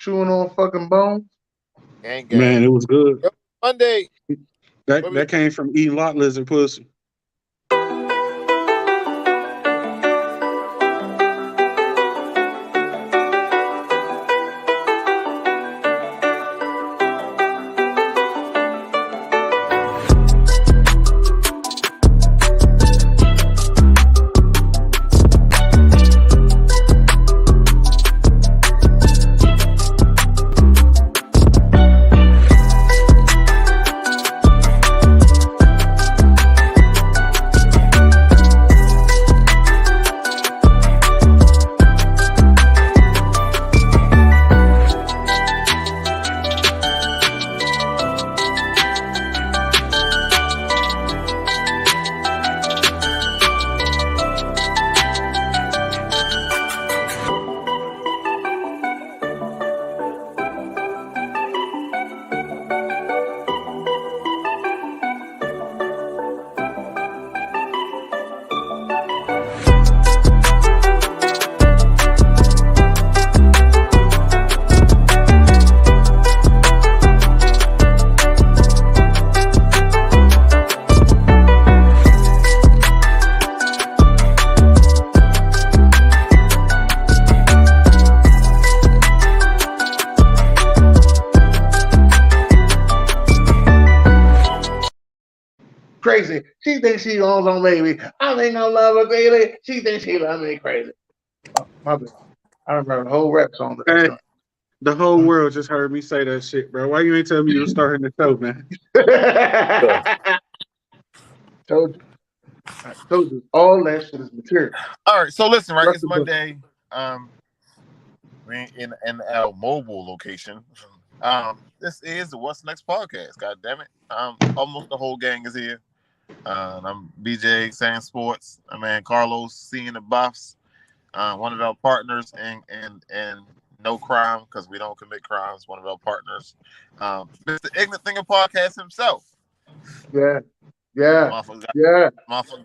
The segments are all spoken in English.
chewing on fucking bones. Gang, Man, it was good. Monday. That came from eating lot lizard pussy. Crazy. She thinks she owns on baby. I think I love her crazy. She thinks she loves me crazy. Oh, my bad. I remember the whole rap song. Hey, the whole world just heard me say that shit, bro. Why you ain't tell me you were starting the show, man? Told you. I told you. All that shit is material. All right, so listen, right? It's Monday. We're in our mobile location. This is the What's Next podcast. God damn it! Almost the whole gang is here. I'm BJ, SamzSportz. My man Carlos, seeing the buffs. One of our partners and no crime because we don't commit crimes. One of our partners, Mr. Ignorant Thinger podcast himself. Yeah. Motherfucker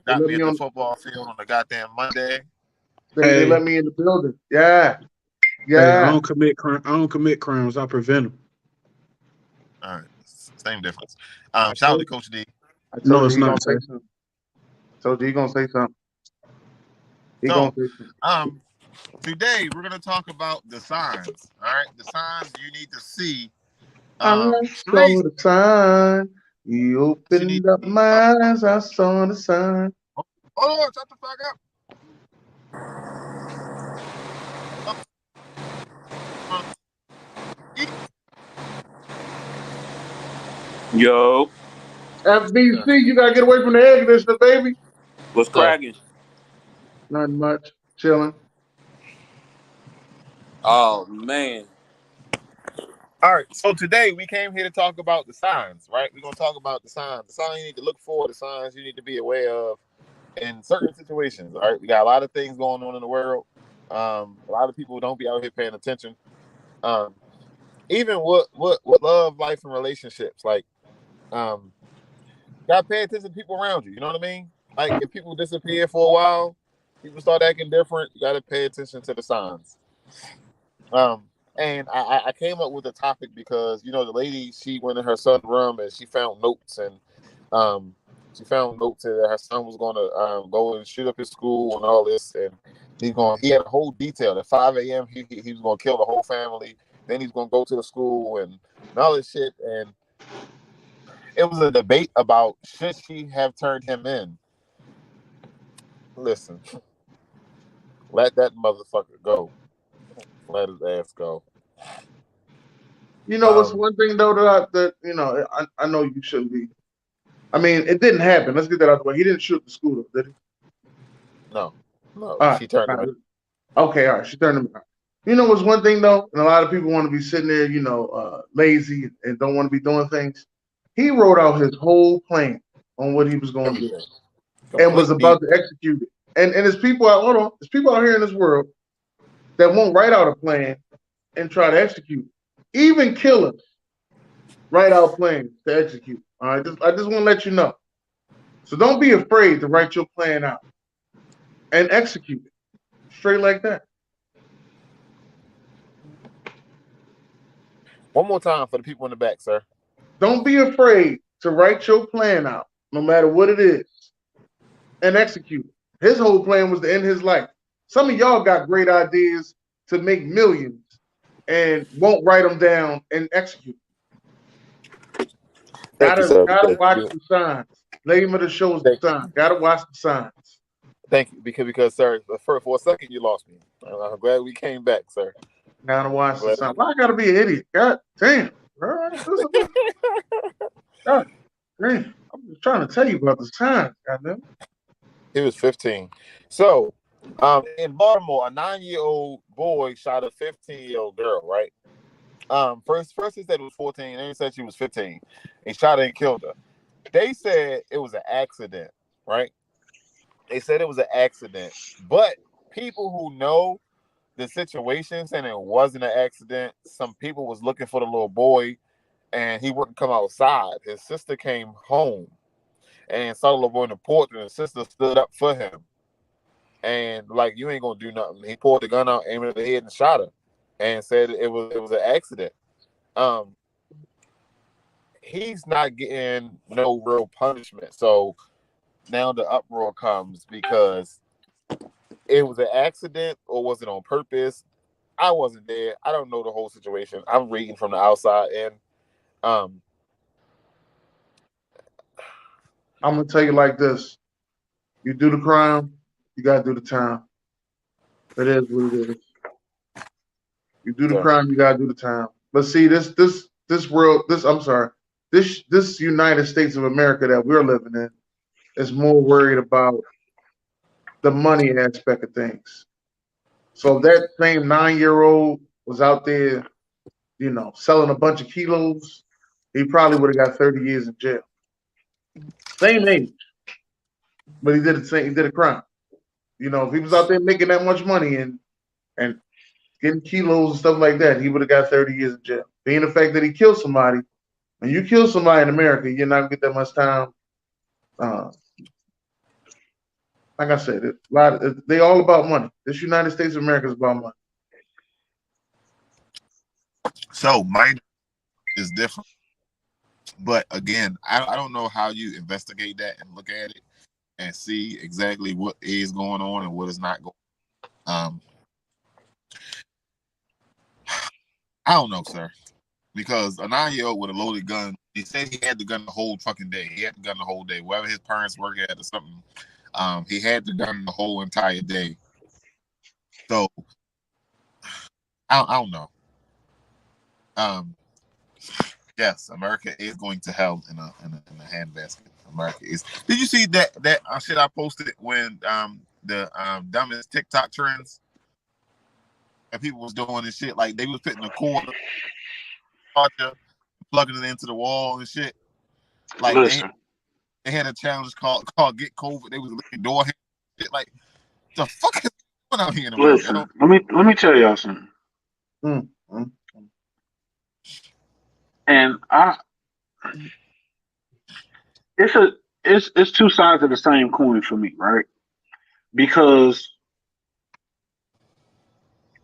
got me at the football field on the goddamn Monday. They let me in the building. Yeah. Hey, I don't commit crimes. I prevent them. All right, same difference. Shout out to Coach D. No, it's not. Told you he gonna say something. Today we're gonna talk about the signs. All right, the signs you need to see. I saw the sign. You opened up my eyes. I saw the sign. Hold on, shut the fuck up. Yo. FBC, you gotta get away from the air conditioner, baby. What's cracking? Nothing much. Chilling. Oh, man. All right, so today we came here to talk about the signs, right? We're going to talk about the signs you need to look for, the signs you need to be aware of in certain situations, all right? We got a lot of things going on in the world. A lot of people don't be out here paying attention. Even what love, life, and relationships, like, got to pay attention to people around you, you know what I mean? Like, if people disappear for a while, people start acting different, you got to pay attention to the signs. And I came up with a topic because, you know, the lady, she went in her son's room and she found notes that her son was going to go and shoot up his school and all this. And he had a whole detail. At 5 a.m., he was going to kill the whole family. Then he's going to go to the school and all this shit. And it was a debate about should she have turned him in. Listen, let that motherfucker go. Let his ass go. You know what's one thing though that I know you shouldn't be. I mean, it didn't happen. Let's get that out of the way. He didn't shoot the school up, did he? No. She turned him. Okay, all right. She turned him. You know what's one thing though, and a lot of people want to be sitting there, lazy and don't want to be doing things. He wrote out his whole plan on what he was going to do and was about to execute it. And there's people out. Hold on, there's people out here in this world that won't write out a plan and try to execute it. Even killers write out plans to execute. All right, I just want to let you know. So don't be afraid to write your plan out and execute it straight like that. One more time for the people in the back, sir. Don't be afraid to write your plan out, no matter what it is, and execute it. His whole plan was to end his life. Some of y'all got great ideas to make millions and won't write them down and execute. Gotta watch the signs. Name of the show is the sign. Gotta watch the signs. Thank you, because sir, for a second you lost me. I'm glad we came back, sir. Gotta watch the signs. Why I gotta be an idiot? God damn. God damn. I'm just trying to tell you about the signs, goddamn. He was 15. So, in Baltimore, a 9-year-old boy shot a 15-year-old girl, right? First he said it was 14, then he said she was 15. He shot her and killed her. They said it was an accident, right? They said it was an accident. But people who know the situation saying it wasn't an accident, some people was looking for the little boy and he wouldn't come outside. His sister came home and saw the little boy in the porch, and his sister stood up for him. And like, you ain't gonna do nothing. He pulled the gun out, aimed at the head, and shot her, and said it was an accident. He's not getting no real punishment. So now the uproar comes because it was an accident, or was it on purpose? I wasn't there. I don't know the whole situation. I'm reading from the outside, and I'm gonna tell you like this: you do the crime, you gotta do the time. It is what it is. You do the crime, you gotta do the time. But see, this United States of America that we're living in is more worried about the money aspect of things. So if that same 9-year-old was out there, selling a bunch of kilos, he probably would have got 30 years in jail. Same age, but he did a crime. If he was out there making that much money and getting kilos and stuff like that, he would have got 30 years in jail. Being the fact that he killed somebody, when you kill somebody in America, you're not gonna get that much time. Like I said, they all about money. This United States of America is about money. So mine is different, but again, I don't know how you investigate that and look at it and see exactly what is going on and what is not going on. I don't know, sir, because a 9-year-old with a loaded gun, he said he had the gun the whole fucking day. He had the gun the whole day, wherever his parents work at or something. He had the gun the whole entire day. So I don't know. Yes, America is going to hell in a handbasket. America is. Did you see that shit I posted when the dumbest TikTok trends and people was doing this shit, like they was putting a cord, plugging it into the wall and shit. Like they had a challenge called Get COVID. They was looking door handles, shit. Like the fuck is going on here in America? Listen, let me tell y'all something. Mm-hmm. And it's two sides of the same coin for me, right? Because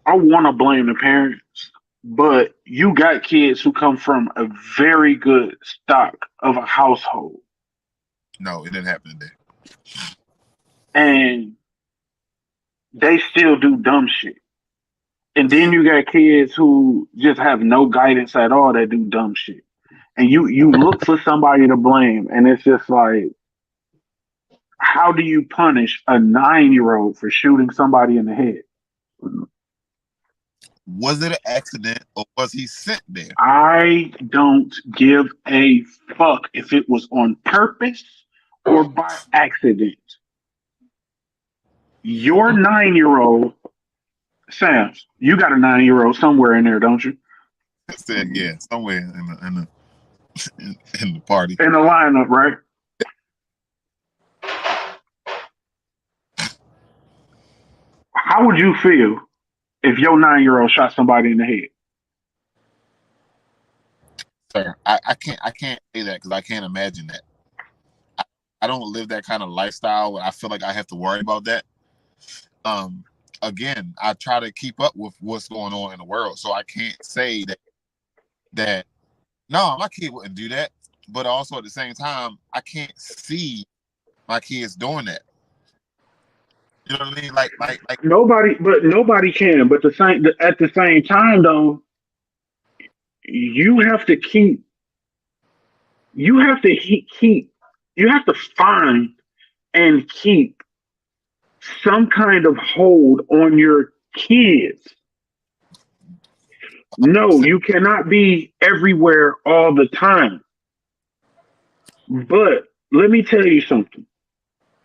I want to blame the parents, but you got kids who come from a very good stock of a household. No, it didn't happen today. And they still do dumb shit. And then you got kids who just have no guidance at all that do dumb shit. And you look for somebody to blame, and it's just like, how do you punish a 9-year-old for shooting somebody in the head? Was it an accident or was he sent there? I don't give a fuck if it was on purpose or by accident. Your 9-year-old, Sam's, you got a 9-year-old somewhere in there, don't you? I said, yeah, somewhere in the party. In the lineup, right? How would you feel if your 9-year-old shot somebody in the head? Sir, I can't say that because I can't imagine that. I don't live that kind of lifestyle where I feel like I have to worry about that. Again, I try to keep up with what's going on in the world, so I can't say that that no, my kid wouldn't do that. But also at the same time, I can't see my kids doing that. You know what I mean? Like nobody can. But at the same time, though, you have to find and keep some kind of hold on your kids. No, you cannot be everywhere all the time. But let me tell you something.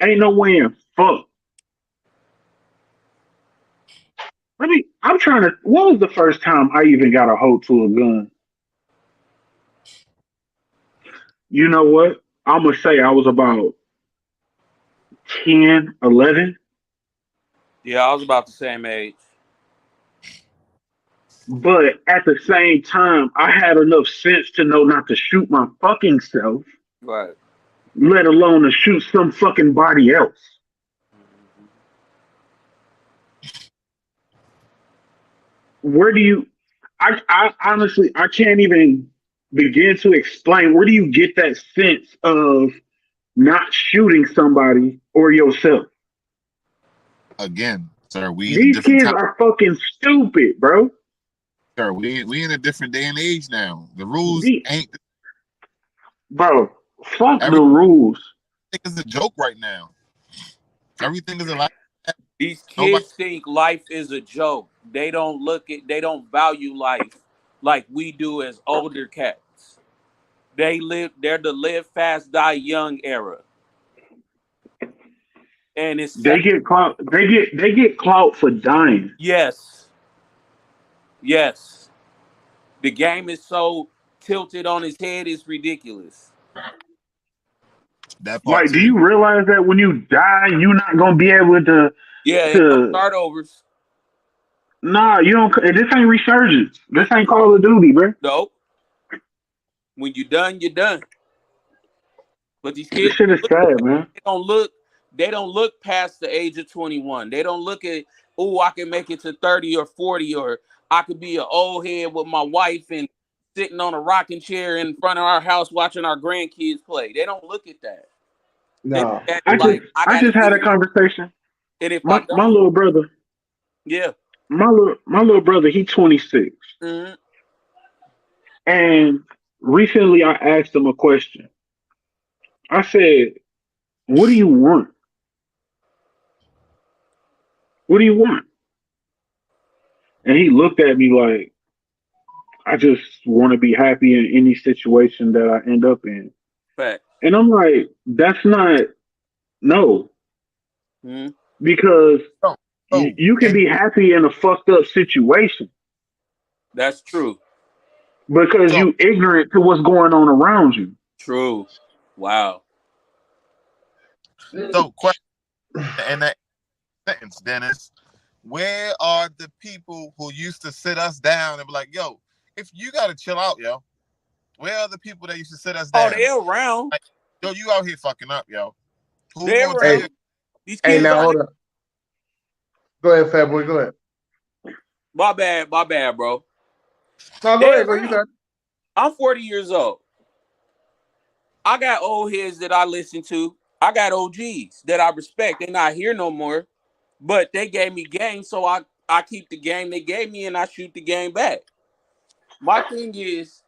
Ain't no way in fuck. What was the first time I even got a hold to a gun? You know what? I'm going to say I was about 10, 11. Yeah, I was about the same age. But at the same time, I had enough sense to know not to shoot my fucking self. Right. Let alone to shoot some fucking body else. Where do you... I honestly, I can't even begin to explain. Where do you get that sense of not shooting somebody or yourself? Again, sir, these kids are fucking stupid, bro. Sir, we in a different day and age now. The rules ain't. Bro, fuck the rules. Everything is a joke right now. Everything is a lie. These kids think life is a joke. They don't value life like we do as older cats. They're the live fast, die young era. And they get clout for dying. Yes. The game is so tilted on his head, it's ridiculous. That part like, do you realize that when you die, you're not gonna be able to start overs? Nah, you don't. This ain't Resurgence. This ain't Call of Duty, bro. Nope. When you're done, you're done. But these kids, this shit is sad, man. They don't look past the age of 21. They don't look at, I can make it to 30 or 40, or I could be an old head with my wife and sitting on a rocking chair in front of our house watching our grandkids play. They don't look at that. No. I just had a conversation. And if my little brother. Yeah. My little brother, he's 26. Mm-hmm. And recently I asked him a question. I said, what do you want? What do you want? And he looked at me like, I just want to be happy in any situation that I end up in. Fact. And I'm like, that's not, no. Mm-hmm. Because you can be happy in a fucked up situation. That's true. Because you ignorant to what's going on around you. True. Wow. So, question in that sentence, Dennis, where are the people who used to sit us down and be like, yo, if you got to chill out, yo, where are the people that used to sit us down? Oh, they're around. Like, yo, you out here fucking up, yo. They're around. These kids now, hold up. Go ahead, Fat Boy, go ahead. My bad, bro. No, go ahead, bro. You got it. I'm 40 years old. I got old heads that I listen to. I got OGs that I respect. They're not here no more, but they gave me game, so I keep the game they gave me and I shoot the game back. My thing is,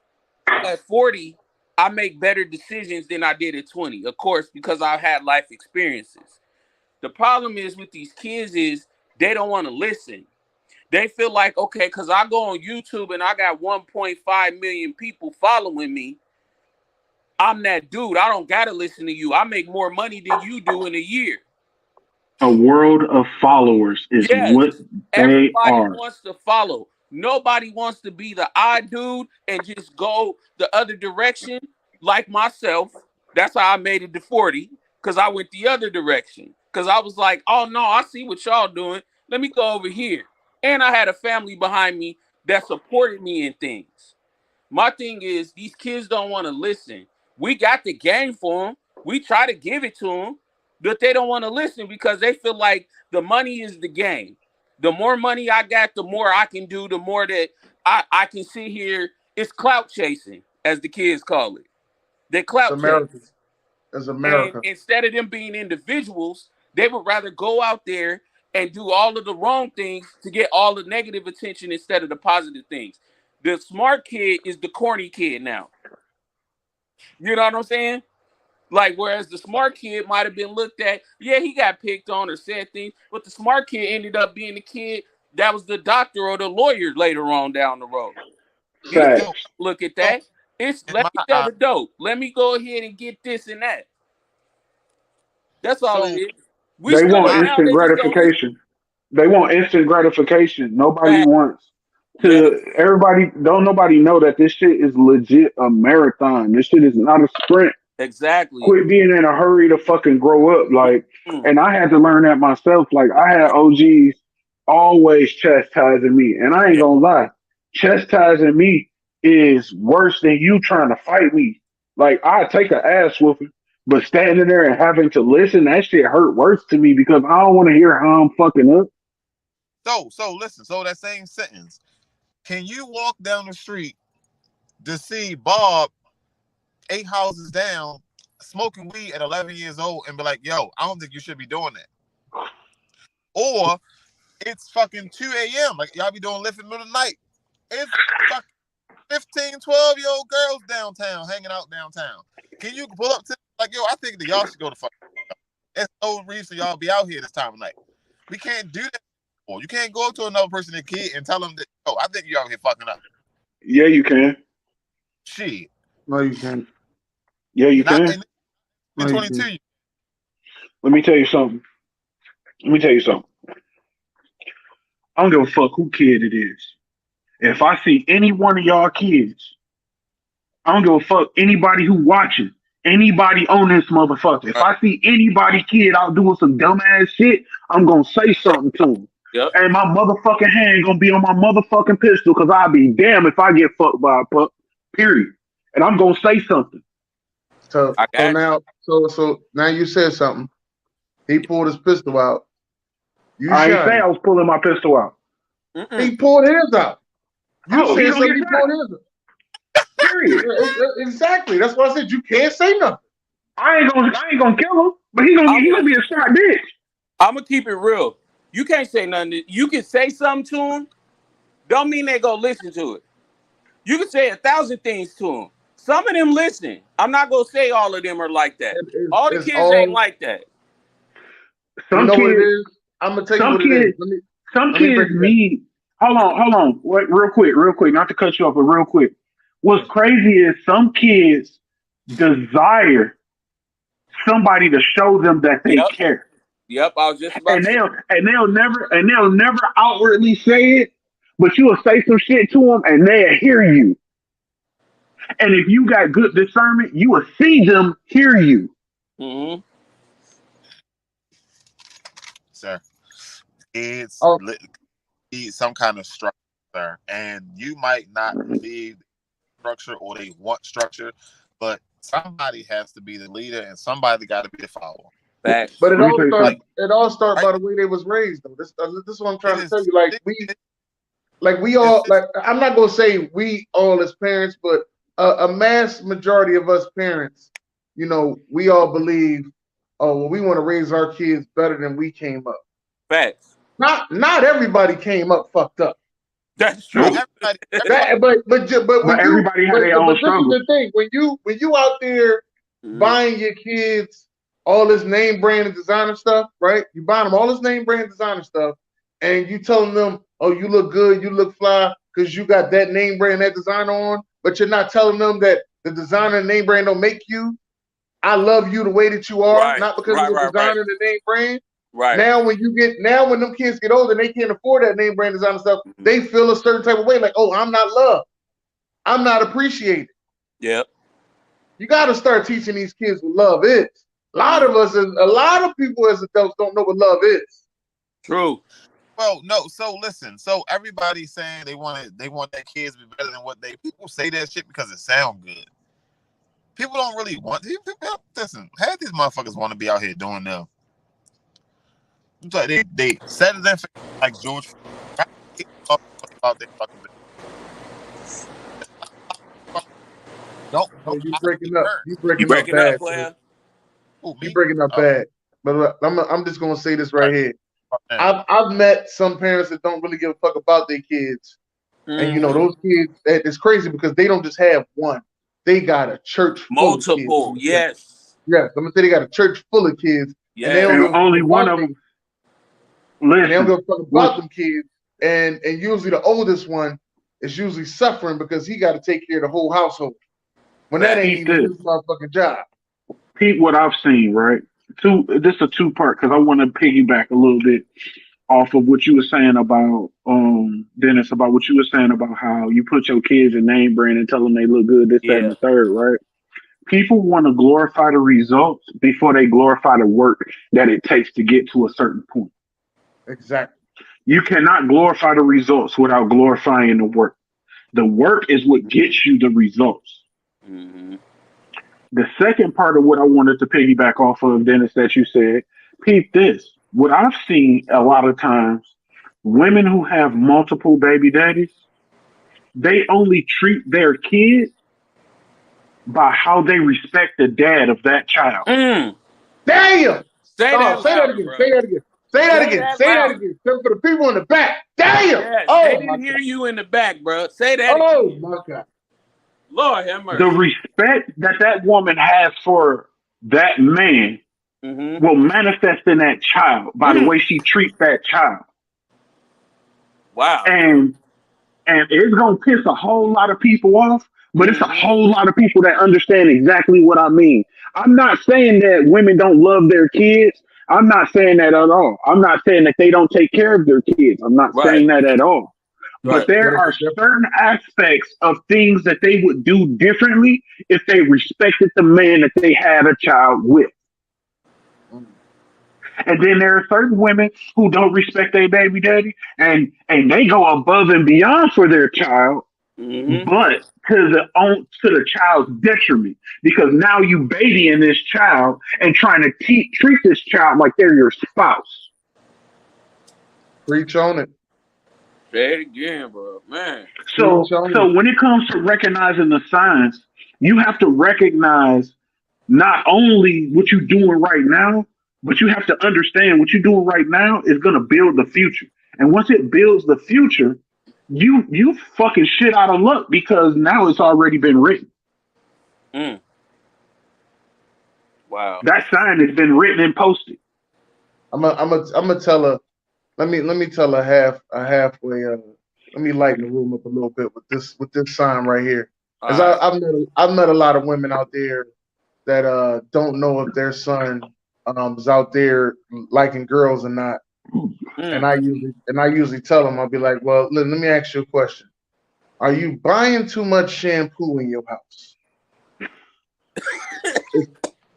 at 40, I make better decisions than I did at 20, of course, because I've had life experiences. The problem is with these kids is they don't want to listen. They feel like, okay, because I go on YouTube and I got 1.5 million people following me, I'm that dude. I don't got to listen to you. I make more money than you do in a year. A world of followers is what they Everybody are. wants to follow. Nobody wants to be the odd dude and just go the other direction like myself. That's how I made it to 40, because I went the other direction. Because I was like, oh, no, I see what y'all doing. Let me go over here. And I had a family behind me that supported me in things. My thing is, these kids don't want to listen. We got the game for them. We try to give it to them, but they don't want to listen because they feel like the money is the game. The more money I got, the more I can do, the more that I can sit here It's clout chasing, as the kids call it. They clout chase. It's America. And instead of them being individuals, they would rather go out there and do all of the wrong things to get all the negative attention instead of the positive things. The smart kid is the corny kid now. You know what I'm saying? Like, whereas the smart kid might have been looked at, yeah, he got picked on or said things, but the smart kid ended up being the kid that was the doctor or the lawyer later on down the road. Look at that. It's let me sell the dope. Let me go ahead and get this and that. That's all it is. They want instant gratification. They want instant gratification. Nobody wants to. Everybody nobody know that this shit is legit a marathon. This shit is not a sprint. Exactly. Quit being in a hurry to fucking grow up. Like, and I had to learn that myself. Like, I had OGs always chastising me, and I ain't gonna lie, chastising me is worse than you trying to fight me. Like, I take an ass whooping, but standing there and having to listen, that shit hurt worse to me because I don't want to hear how I'm fucking up. So listen. So that same sentence, can you walk down the street to see Bob 8 houses down smoking weed at 11 years old and be like, yo, I don't think you should be doing that? Or it's fucking 2 a.m. Like, y'all be doing lift in the middle of the night. It's fucking 15, 12-year-old girls downtown, hanging out downtown. Can you pull up to, like, yo, I think that y'all should go to fucking. There's no reason y'all be out here this time of night. We can't do that anymore. You can't go up to another person, a kid, and tell them that, oh, I think you out here fucking up. Yeah, you can. Shit. No, you can't. Yeah, you can. In 22. Let me tell you something. I don't give a fuck who kid it is. If I see any one of y'all kids, I don't give a fuck anybody who watching, anybody on this motherfucker. If I see anybody kid out doing some dumbass shit, I'm gonna say something to them. Yep. And my motherfucking hand gonna be on my motherfucking pistol because I'll be damned if I get fucked by a pup. Period. And I'm gonna say something. So now you said something. He pulled his pistol out. I ain't say I was pulling my pistol out. He pulled his out. You said something. He pulled his out. Period. Exactly. That's why I said you can't say nothing. I ain't gonna kill him, but he gonna be a shot bitch. I'm gonna keep it real. You can't say nothing. You can say something to him. Don't mean they go listen to it. You can say 1,000 things to them. Some of them listen. I'm not gonna say all of them are like that. All the kids ain't like that. Some kids, what it is. I'm gonna tell you what it is. Some kids need. Hold on. Wait, real quick. Not to cut you off, but real quick. What's crazy is some kids desire somebody to show them that they care. Yep, I was just about and they'll never outwardly say it, but you'll say some shit to them and they'll hear you. And if you got good discernment, you will see them hear you. Mm-hmm. Sir, it's some kind of structure, and you might not believe structure or they want structure, but somebody has to be the leader and somebody got to be the follower. Facts. But it all started by the way they was raised, though. This is what I'm trying to tell you. I'm not gonna say we all as parents, but a mass majority of us parents, we all believe, we want to raise our kids better than we came up. Facts. Not everybody came up fucked up. That's true. But everybody had their own struggle. This is the thing: when you out there buying your kids all this name brand and designer stuff, right? You buy them all this name brand designer stuff, and you telling them, "Oh, you look good, you look fly, because you got that name brand, that designer on." But you're not telling them that the designer and name brand don't make you. I love you the way that you are, not because of the designer and the name brand. Right. Now when them kids get older and they can't afford that name brand designer stuff, they feel a certain type of way, like, oh, I'm not loved. I'm not appreciated. Yep. You got to start teaching these kids what love is. A lot of people as adults don't know what love is. True. Well, no. So listen. So everybody's saying they want their kids to be better than what people say that shit because it sounds good. People don't really want. Listen, half these motherfuckers want to be out here doing them. Like they said it in like George about their fucking business. Don't You breaking up. You You breaking up, player. You breaking up bad. But I'm just gonna say this right here. I've met some parents that don't really give a fuck about their kids, and those kids. It's crazy because they don't just have one; they got a church full of kids. Multiple, yes. Yes, I'm gonna say they got a church full of kids, and they don't only one of them. Listen, they don't give a fuck about them kids, and usually the oldest one is usually suffering because he got to take care of the whole household. When that ain't even his motherfucking job. Pete, what I've seen, right? This is a two-part because I want to piggyback a little bit off of what you were saying about Dennis, about what you were saying about how you put your kids in name brand and tell them they look good, this, that, and the third, right? People want to glorify the results before they glorify the work that it takes to get to a certain point. Exactly. You cannot glorify the results without glorifying the work. The work is what gets you the results. Mm-hmm. The second part of what I wanted to piggyback off of, Dennis, that you said, peep this. What I've seen a lot of times, women who have multiple baby daddies, they only treat their kids by how they respect the dad of that child. Damn! Say that again. Say that again. Say that again. For the people in the back. Damn! Yes, they didn't hear you in the back, bro. Say that again. Oh, my God. Lord have mercy. The respect that woman has for that man will manifest in that child by the way she treats that child. Wow. And it's going to piss a whole lot of people off, but it's a whole lot of people that understand exactly what I mean. I'm not saying that women don't love their kids. I'm not saying that at all. I'm not saying that they don't take care of their kids. I'm not saying that at all. But there are certain aspects of things that they would do differently if they respected the man that they had a child with. And then there are certain women who don't respect their baby daddy and they go above and beyond for their child, but to the child's detriment, because now you babying this child and trying to treat this child like they're your spouse. Preach on it. Say it again, bro. Man. So when it comes to recognizing the signs, you have to recognize not only what you're doing right now, but you have to understand what you're doing right now is going to build the future. And once it builds the future, you fucking shit out of luck because now it's already been written. Wow. That sign has been written and posted. I'm gonna tell her. Let me tell her halfway. Let me lighten the room up a little bit with this sign right here. Because I've met a lot of women out there that don't know if their son is out there liking girls or not. And I usually tell them, I'll be like, well, let me ask you a question. Are you buying too much shampoo in your house?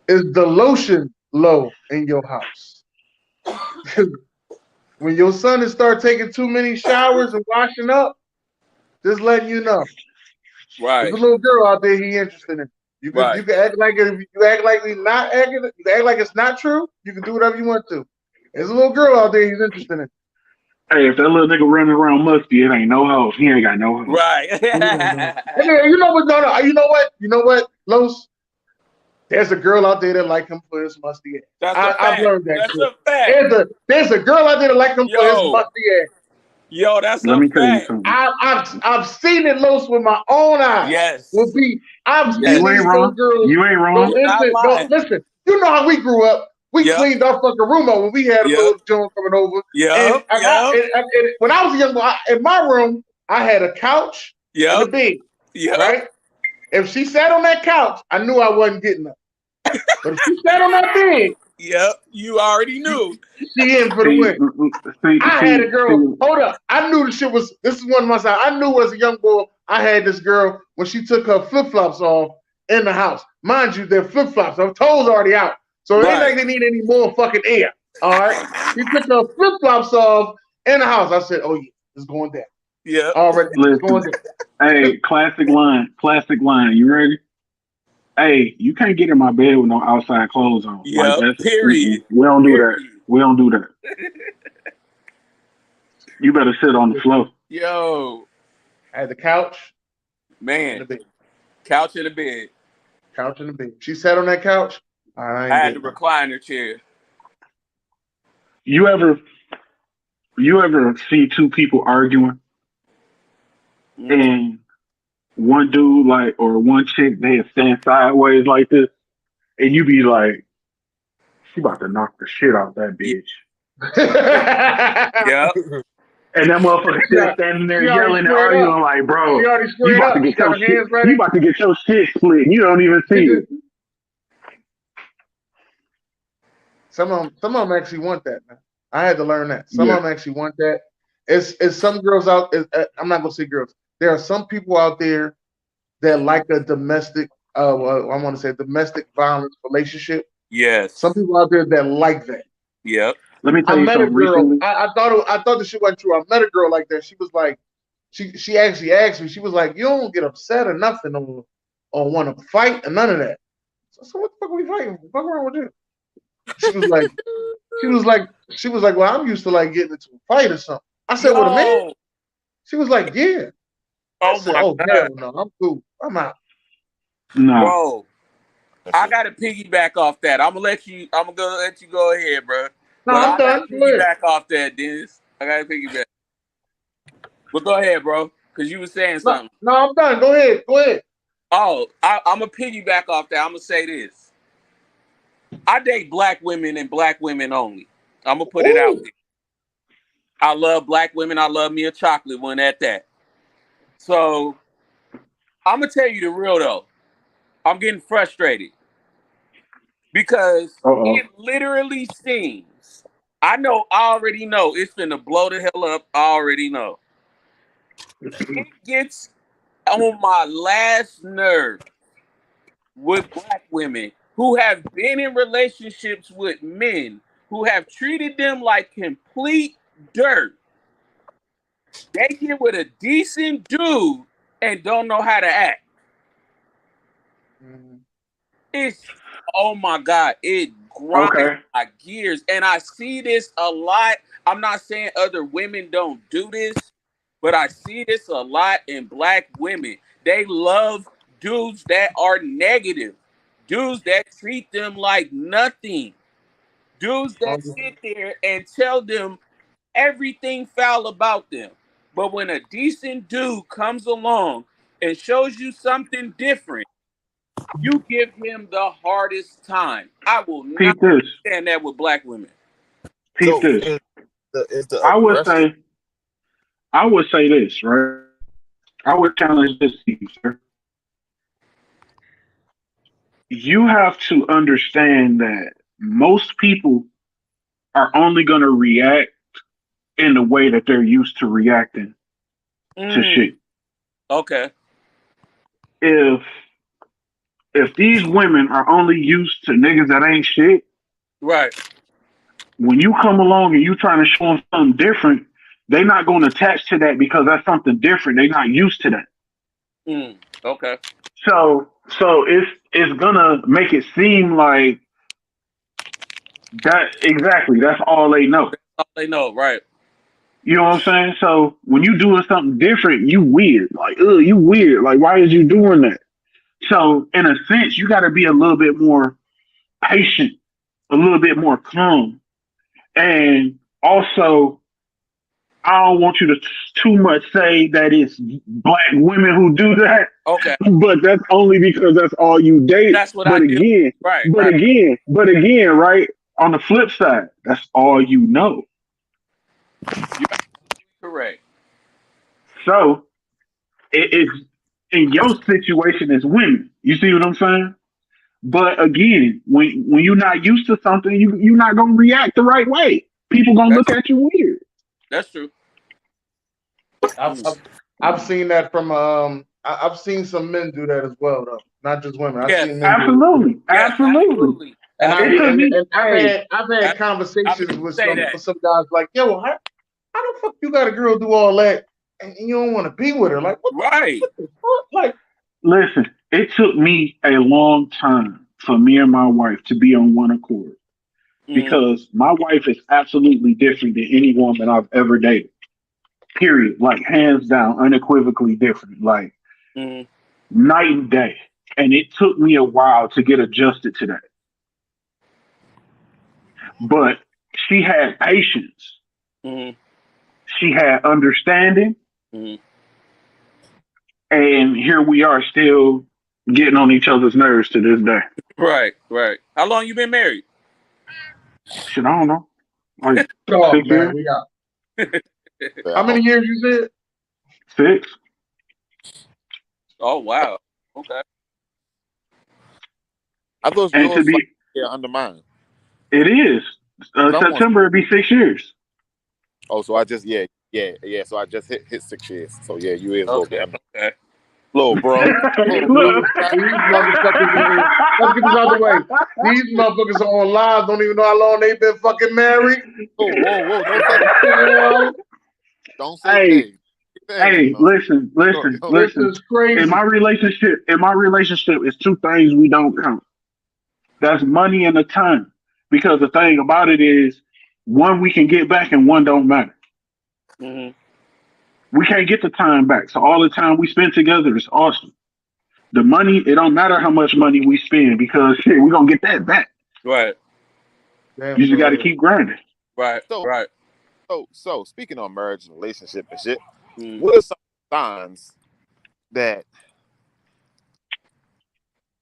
Is the lotion low in your house? When your son is start taking too many showers and washing up, just letting you know. Right. There's a little girl out there he interested in. You can act like it. You act like we not acting. You act like it's not true. You can do whatever you want to. There's a little girl out there he's interested in. Hey, if that little nigga running around musty, it ain't no hoes. He ain't got no hoes. Right. You know what? No. You know what, Los? There's a girl out there that like him for his musty ass. I've learned that. That's a fact. There's a girl out there that like him for his musty ass. Yo, that's a fact. I've seen it, Los, with my own eyes. Yes. I've seen these girls. You ain't wrong. Listen, you know how we grew up. We cleaned our fucking room up when we had a little joint coming over. When I was a young boy, in my room, I had a couch and a bed. Right? If she sat on that couch, I knew I wasn't getting up. But if she sat on that bed, you already knew. She in for the win. I had a girl. Hold up. I knew the shit was. This is one of my side. I knew as a young boy, I had this girl when she took her flip flops off in the house. Mind you, they're flip flops. Her toes already out. So it ain't like they need any more fucking air. All right. She took her flip flops off in the house. I said, "Oh yeah, it's going down." Yeah. Already going down. Hey, classic line. You ready? Hey, you can't get in my bed with no outside clothes on. Yeah. Like period. We don't do that. We don't do that. You better sit on the floor. Yo. I had the couch. Man. Couch in the bed. Couch in the bed. She sat on that couch. I had the recliner chair. You ever see two people arguing, and one dude or one chick, they stand sideways like this, and you be like, she about to knock the shit out that bitch. Yeah. And that motherfucker still standing there yelling and arguing like, bro, you about to get your shit split. You don't even see it. Some of them actually want that, man. I had to learn that. Some of them actually want that. It's some girls out. I'm not gonna say girls. There are some people out there that like a domestic. I want to say domestic violence relationship. Yes. Some people out there that like that. Yep. Let me tell you something. Recently, I thought the shit wasn't true. I met a girl like that. She was like, she actually asked me. She was like, you don't get upset or nothing or want to fight or none of that. So what the fuck are we fighting? What's wrong with you? She was like, well, I'm used to like getting into a fight or something. I said, with a man? She was like, yeah. I said, hell no, I'm cool. I'm out. No. Bro, I gotta piggyback off that. I'm gonna let you go ahead, bro. No, I'm done. Piggyback off that, Dennis. I gotta piggyback. But go ahead, bro, because you were saying something. No, I'm done. Go ahead. Oh, I'm gonna piggyback off that. I'm gonna say this. I date black women and black women only. I'm gonna put it out there. I love black women. I love me a chocolate one at that. So I'm gonna tell you the real though. I'm getting frustrated because it literally seems. I already know it's finna blow the hell up. I already know. It gets on my last nerve with black women who have been in relationships with men who have treated them like complete dirt. They get with a decent dude and don't know how to act. It's, oh my God, it grinds my gears. And I see this a lot. I'm not saying other women don't do this, but I see this a lot in black women. They love dudes that are negative. Dudes that treat them like nothing. Dudes that sit there and tell them everything foul about them. But when a decent dude comes along and shows you something different, you give him the hardest time. I will not understand that with black women. Peep this. I would say this, right? I would challenge this to you, sir. You have to understand that most people are only going to react in the way that they're used to reacting to shit. Okay. If these women are only used to niggas that ain't shit, right? When you come along and you trying to show them something different, they're not going to attach to that because that's something different. They're not used to that. Okay. So it's gonna make it seem like that exactly. That's all they know. That's all they know, right? You know what I'm saying? So when you doing something different, you weird. Like, you weird. Like, why is you doing that? So in a sense, you got to be a little bit more patient, a little bit more calm, and also, I don't want you to too much say that it's black women who do that. Okay. But that's only because that's all you date. That's what I do. Right. Again, right? On the flip side, that's all you know. You're correct. So it's in your situation as women. You see what I'm saying? But again, when you're not used to something, you're not gonna react the right way. People gonna look at you weird. That's true. I've seen that from I've seen some men do that as well, though, not just women. I've seen men absolutely. And I've had conversations with some guys like, yo, how the fuck you got a girl do all that and you don't want to be with her? Like, what right? What the fuck? Like, listen, it took me a long time for me and my wife to be on one accord because my wife is absolutely different than any woman I've ever dated. Period. Like, hands down, unequivocally different. Like, night and day. And it took me a while to get adjusted to that. But she had patience. Mm-hmm. She had understanding. Mm-hmm. And here we are still getting on each other's nerves to this day. Right. How long you been married? Shit, I don't know. Like 6 years. We got. How many years you said? 6. Oh wow. Okay. I thought you were under mine. It is. September it'll be 6 years. Oh, so I just So I just hit 6 years. So yeah, you is a little bit under. Okay. Little bro. These motherfuckers, let's get this out the way. These motherfuckers are on live, don't even know how long they've been fucking married. Whoa. Don't say hey, hey, listen. This is crazy. In my relationship, it's 2 things we don't count. That's money and the time. Because the thing about it is, one we can get back and one don't matter. Mm-hmm. We can't get the time back. So all the time we spend together is awesome. The money, it don't matter how much money we spend because shit, we're going to get that back. Right. Damn, you just got to keep grinding. Right. So speaking on marriage and relationship and shit, what are some signs that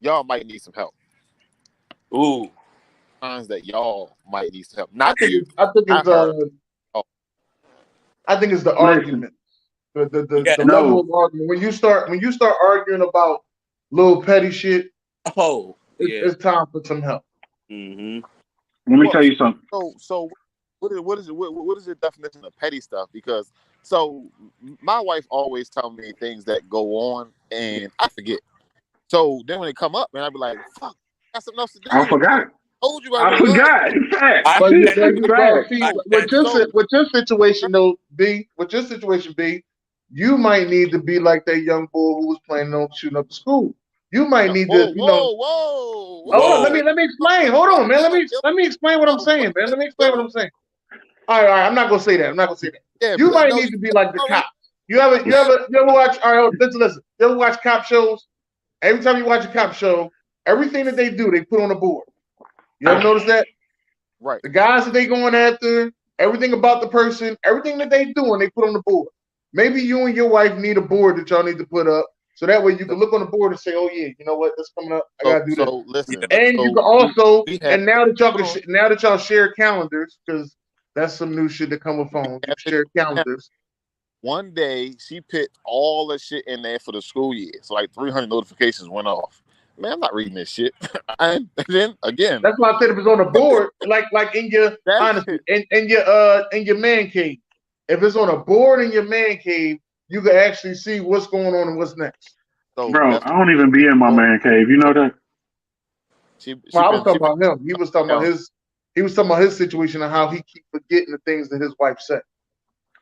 y'all might need some help? Ooh. Signs that y'all might need some help. I think it's the argument. The level of argument. When you start arguing about little petty shit, it's time for some help. Mm-hmm. Let me tell you something. So what is your definition of petty stuff? Because my wife always tells me things that go on and I forget. So then when they come up, man, I be like, "Fuck, I got something else to do." I forgot. Told you I forgot. With your situation though, B, you might need to be like that young boy who was planning on shooting up the school. You might need to, Whoa. Let me explain. Hold on, man. Let me explain what I'm saying, man. Let me explain what I'm saying. All right. I'm not gonna say that. Yeah, you might need to be like the cop. You ever watch? All right, listen. You ever watch cop shows? Every time you watch a cop show, everything that they do, they put on a board. You ever notice that? Right. The guys that they going after, everything about the person, everything that they doing, they put on the board. Maybe you and your wife need a board that y'all need to put up, so that way you can look on the board and say, "Oh yeah, you know what? That's coming up. I gotta do this." Listen, and you can also, and now that y'all share calendars, because that's some new shit that come with phones. You share calendars. One day she put all the shit in there for the school year, so like 300 notifications went off. Man, I'm not reading this shit. And then again, that's why I said if it's on the board, like in your honestly, in your man cave. If it's on a board in your man cave, you can actually see what's going on and what's next. So bro, I don't even be in my man cave. You know that? I was talking about him. He was talking about his situation and how he keep forgetting the things that his wife said.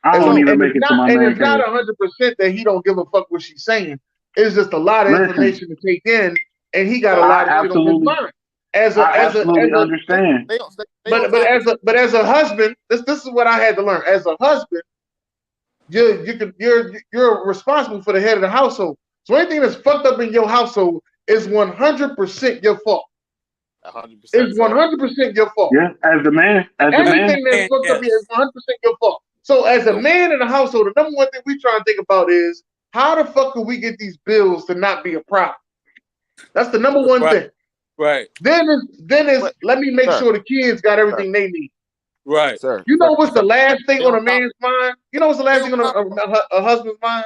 I don't even make it to my man cave. And it's not 100% that he don't give a fuck what she's saying. It's just a lot of information to take in. And he got a lot of shit on his mind. I understand. But as a husband, this is what I had to learn. As a husband, you're responsible for the head of the household. So anything that's fucked up in your household is 100% your fault. 100%. It's 100% your fault. Yeah, as a man, anything that's fucked up is 100% your fault. So as a man in the household, the number one thing we try to think about is how the fuck can we get these bills to not be a problem? That's the number one thing. Right. Then let me make sure the kids got everything they need. Right. Sir. You know what's the last thing on a man's mind? You know what's the last thing on a husband's mind?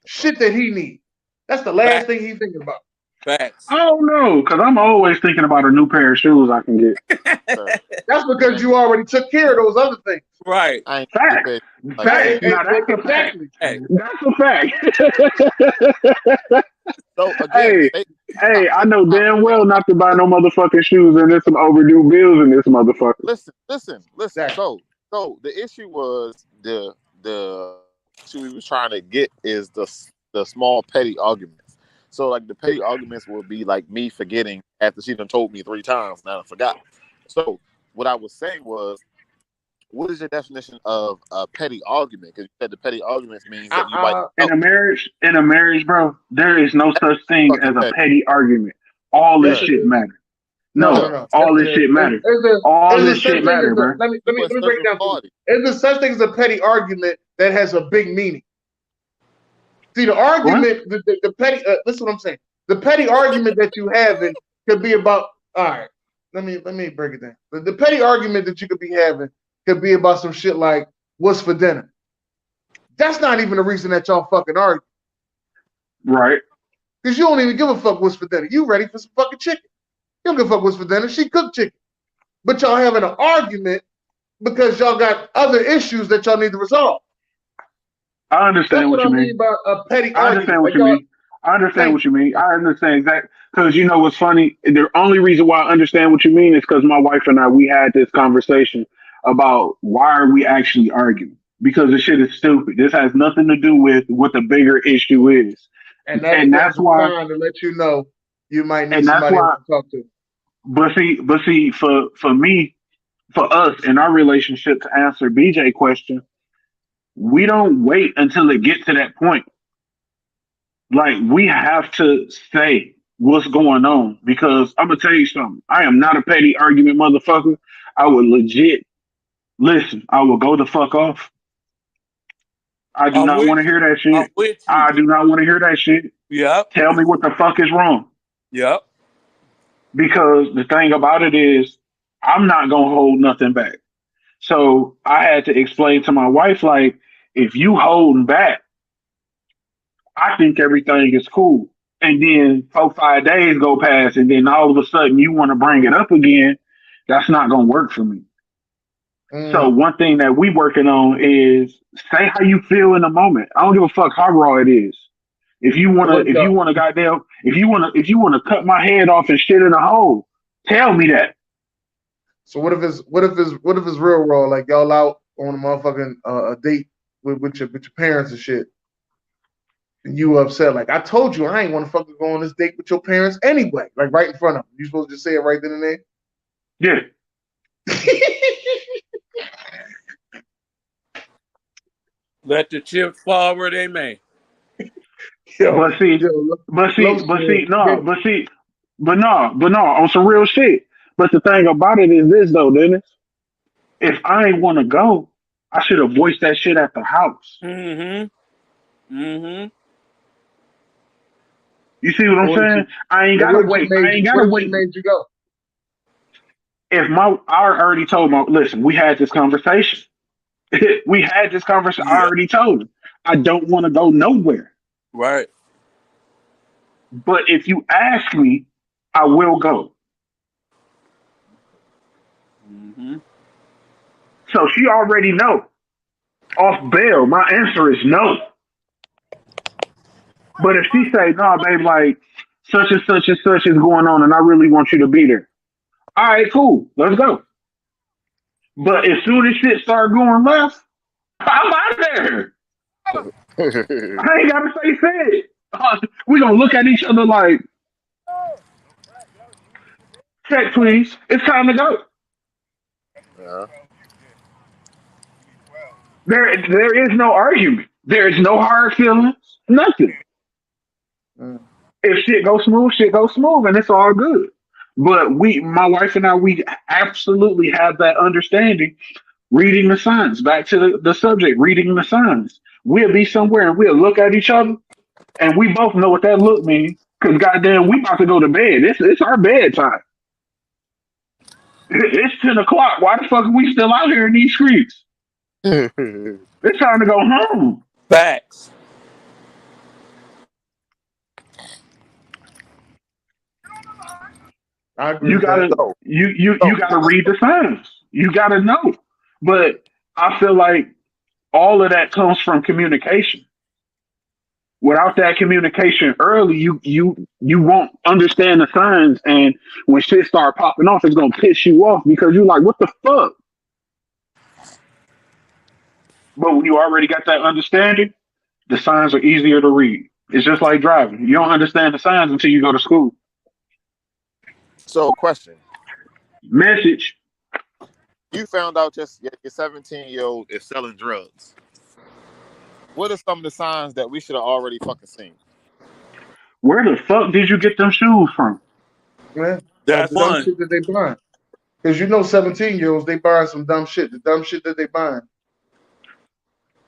Shit that he needs. That's the last thing he's thinking about. Facts. I don't know, because I'm always thinking about a new pair of shoes I can get. That's because you already took care of those other things. Right. Fact. Fact. Now, that's a fact. That's a fact. So again, hey, I know damn well not to buy no motherfucking shoes, and there's some overdue bills in this motherfucker. Listen. So the issue was the issue we was trying to get is the small petty arguments. So like the petty arguments would be like me forgetting after she done told me 3 times, now I forgot. So what I was saying was what is your definition of a petty argument? Because you said the petty arguments means that you might in a marriage, bro. There is no such thing as a petty argument. All this shit matters. No. All this shit matters. All this shit matters, bro. Let me break it down for you. Is there such thing as a petty argument that has a big meaning? See, the argument, the petty. Listen, what I'm saying. The petty argument that you having could be about. All right, let me break it down. The petty argument that you could be having could be about some shit like what's for dinner. That's not even the reason that y'all fucking argue, right? Because you don't even give a fuck what's for dinner. You ready for some fucking chicken? You don't give a fuck what's for dinner. She cooked chicken, but y'all having an argument because y'all got other issues that y'all need to resolve. I understand what you mean. About a petty I understand what you mean. I understand what you mean. I understand exactly. Because you know what's funny? The only reason why I understand what you mean is because my wife and I, we had this conversation about why are we actually arguing? Because the shit is stupid. This has nothing to do with what the bigger issue is. And that's why to let you know you might need somebody else to talk to. But see, for me, for us in our relationship, to answer BJ question, we don't wait until it gets to that point. Like, we have to say what's going on, because I'm gonna tell you something. I am not a petty argument motherfucker. I would legit listen. I will go the fuck off. I do not want to hear that shit. I do not want to hear that shit. Yep. Tell me what the fuck is wrong. Yep. Because the thing about it is, I'm not gonna hold nothing back. So I had to explain to my wife, like, if you holding back, I think everything is cool. And then 4-5 days go past, and then all of a sudden you want to bring it up again. That's not gonna work for me. So one thing that we working on is say how you feel in the moment. I don't give a fuck how raw it is. If you wanna cut my head off and shit in a hole, tell me that. So what if it's real raw? Like y'all out on a motherfucking a date with your parents and shit, and you upset? Like, I told you I ain't want to fucking go on this date with your parents anyway. Like right in front of them. You supposed to just say it right then and there? Yeah. Let the chips fall where they may. But no, on some real shit. But the thing about it is this though, Dennis. If I ain't want to go, I should have voiced that shit at the house. Mm-hmm. Mm-hmm. You see what I'm saying? I ain't gotta wait. Made you go? I already told listen, we had this conversation. I already told him I don't want to go nowhere. Right. But if you ask me, I will go. Mm-hmm. So she already know. Off bail, my answer is no. But if she say, no, babe, like such and such and such is going on and I really want you to be there. All right, cool. Let's go. But as soon as shit start going left, I'm out of there. I ain't got to say shit. We gonna look at each other like, check, please. It's time to go. Yeah. There is no argument. There is no hard feelings. Nothing. If shit goes smooth, and it's all good. But my wife and I, we absolutely have that understanding. Reading the signs. Back to the subject. Reading the signs. We'll be somewhere and we'll look at each other, and we both know what that look means. Because goddamn, we about to go to bed. It's our bedtime. It's 10 o'clock. Why the fuck are we still out here in these streets? It's time to go home. Facts. You gotta read the signs. You gotta know. But I feel like all of that comes from communication. Without that communication early, you won't understand the signs, and when shit start popping off, it's gonna piss you off because you're like, what the fuck? But when you already got that understanding, the signs are easier to read. It's just like driving. You don't understand the signs until you go to school. So, question. Message. you found out your 17-year-old is selling drugs. What are some of the signs that we should have already fucking seen? Where the fuck did you get them shoes from? Man, That's the dumb fun. shit that they buying. Because 17-year-olds, they buying some dumb shit. The dumb shit that they buying.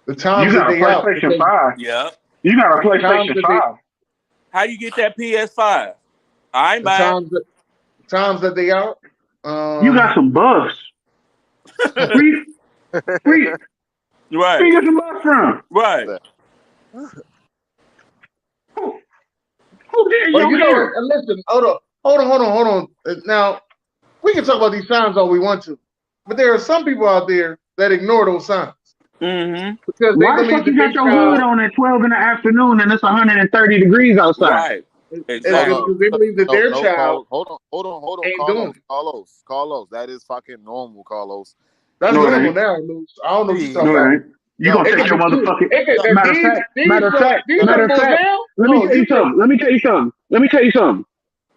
The times You got that a they out. PlayStation 5. Yeah. You got a PlayStation 5. How you get that PS5? I ain't buying. Times that they out. You got some buffs. Where you get some buffs from? Right. Who did your hair? Listen, hold on. Now, we can talk about these signs all we want to, but there are some people out there that ignore those signs. Mm-hmm. Because why the fuck you got your hood on at 12 in the afternoon and it's 130 degrees outside? Right. Exactly. Because they believe that their child. Hold on. Ain't Carlos, that is fucking normal, Carlos. That's normal now, Luz. I don't know what you're talking about. You gonna take your motherfucking matter of fact. Let me tell you something.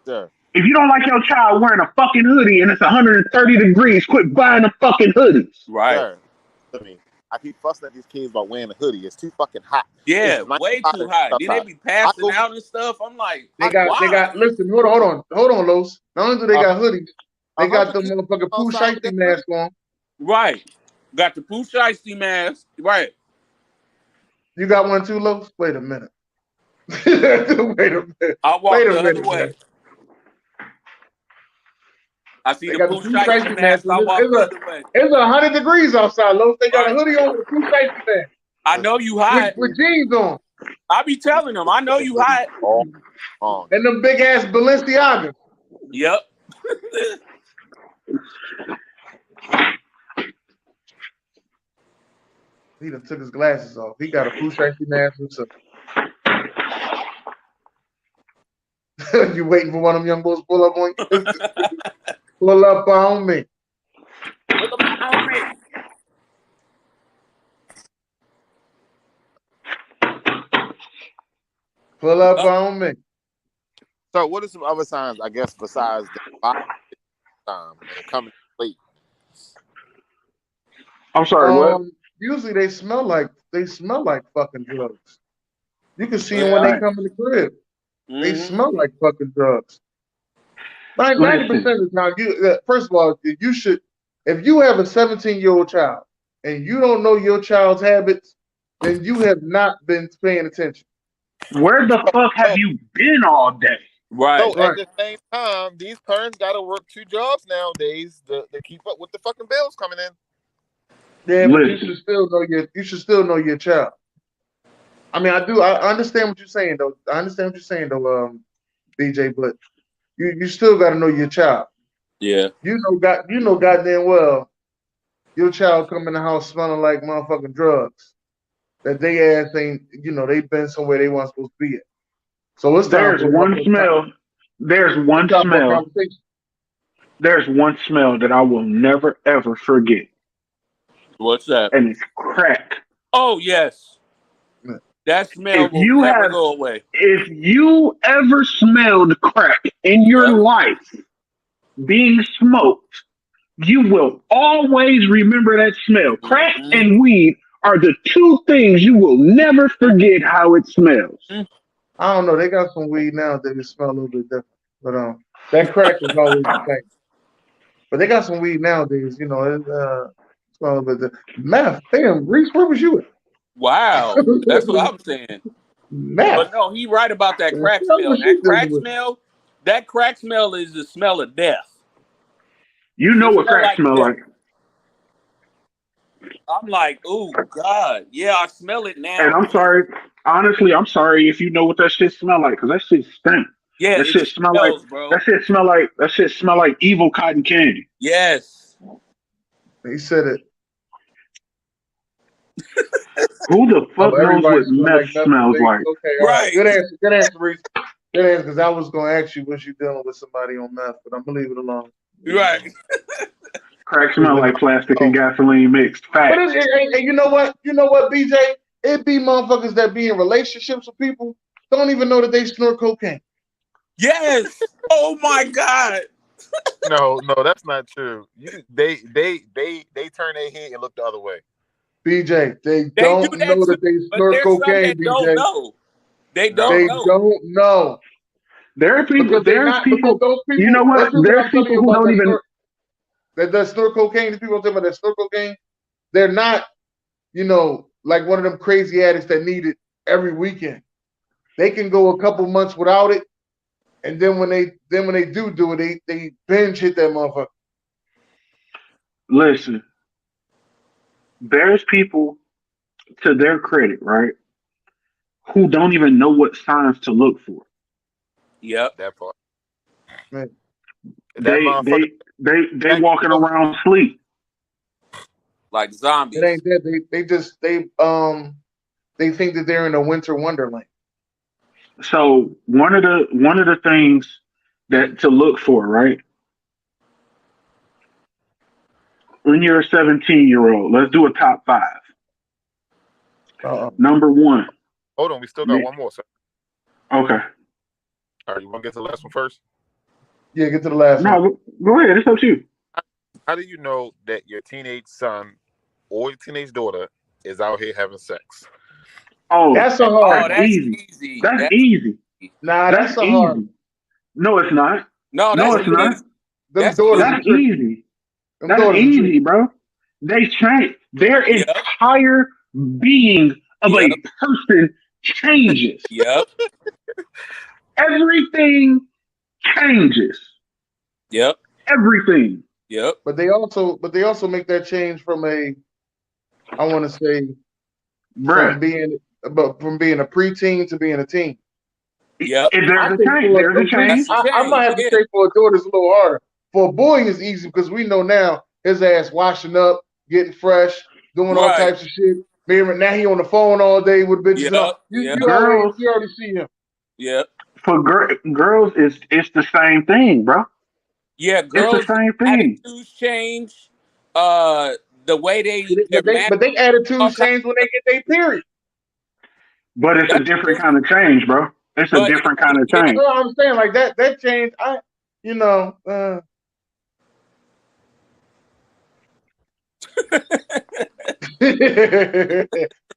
Sure. If you don't like your child wearing a fucking hoodie and it's 130 degrees, quit buying the fucking hoodies. Right. Sure. I keep fussing at these kids about wearing a hoodie. It's too fucking hot. Yeah, way too hot. Then they be passing out and stuff. I'm like, they got. Listen, hold on, Los. Not only do they got hoodies, they got the motherfucking Pooh Shiesty mask on. Right. Got the Pooh Shiesty mask. Right. You got one too, Los? Wait a minute. Wait a minute. I walk the other way. I see the Pooh Shiesty mask. I walk the other way. It's 100 degrees outside, Los. They got a hoodie on with a Pooh Shiesty mask. I know you hot. With jeans on. I be telling them, I know you hot. And them big ass Balenciagas. Yep. He done took his glasses off. He got a Pooh Shiesty mask and stuff. You waiting for one of them young boys to pull up on you? Pull up on me. Pull up on me. Pull up on me. So, what are some other signs, I guess, besides the coming late? I'm sorry, what? Usually they smell like fucking drugs. You can see them when they come in the crib. Mm-hmm. They smell like fucking drugs. 90% of the time, first of all, you should, if you have a 17-year-old child and you don't know your child's habits, then you have not been paying attention. Where the fuck have you been all day? Right. So at the same time, these parents got to work 2 jobs nowadays to keep up with the fucking bills coming in. Yeah, but you should still know your child. I mean, I understand what you're saying though. BJ, but you still got to know your child. Yeah. You know goddamn well your child come in the house smelling like motherfucking drugs. That they ass ain't, they've been somewhere they weren't supposed to be at. So it's There's one smell that I will never ever forget. What's that? And it's crack. Oh yes. That smell will never go away. If you ever smelled crack in your life being smoked, you will always remember that smell. Crack and weed are the 2 things you will never forget how it smells. I don't know. They got some weed now that smell a little bit different. But that crack is always the same. But they got some weed nowadays, it smell a little bit different. Meth. Damn, Reese, where was you at? Wow. That's what I'm saying. Meth. But no, he right about that crack smell. That crack smell is the smell of death. You know what crack smell like. I'm like, oh God, yeah, I smell it now. And I'm sorry, honestly, if you know what that shit smell like, because that shit stink. Yeah, that shit smell like, bro. That shit smell like evil cotton candy. Yes. He said it. Who the fuck knows what meth smells like? Okay, right. Good answer, Reese. Good answer, because I was going to ask you, was you dealing with somebody on meth, but I'm going to leave it alone. Right. Crack smell like plastic and gasoline mixed. Fact. But and you know what? You know what, BJ? It be motherfuckers that be in relationships with people don't even know that they snort cocaine. Yes. Oh my God. No, that's not true. They turn their head and look the other way. BJ, they They don't do that know that too, they but snort there's some cocaine, that don't BJ. know. They They don't know. don't know. There are people. There's people. Those people. You know what? There's I'm telling people you who about don't even. that snort cocaine. The people talking about that snort cocaine. They're not, like one of them crazy addicts that need it every weekend. They can go a couple months without it, and then when they do it, they binge hit that motherfucker. Listen, there's people, to their credit, right, who don't even know what signs to look for. Yep. That part. Man. They walking around sleep like zombies. It ain't that. They think that they're in a winter wonderland. So one of the things that to look for, right? When you're a 17-year-old, let's do a top 5. Number 1. Hold on, we still got one more, sir. Okay. All right, you want to get to the last one first? Yeah, get to the last one. No, go ahead. It's up to you. How do you know that your teenage son or your teenage daughter is out here having sex? Oh, that's a hard. That's easy. That's easy. Nah, that's a easy. hard. No, it's not. No, it's not. That's easy. That's easy, bro. They change. Their entire being of a person changes. Yep. Everything changes. Yep. Everything. Yep. But they also make that change from I want to say, from being a preteen to being a teen. Yep. There's a change. I might have to say for a daughter it's a little harder. For a boy, it's easy because we know now his ass washing up, getting fresh, doing all types of shit. Now he on the phone all day with bitches. You already see him. Yep. For girls, it's the same thing, bro. Yeah, girls. It's the same thing. Attitudes change. The way but they attitudes change when they get their period. But it's a different kind of change, bro. It's a different kind of change. Well, I'm saying like that change.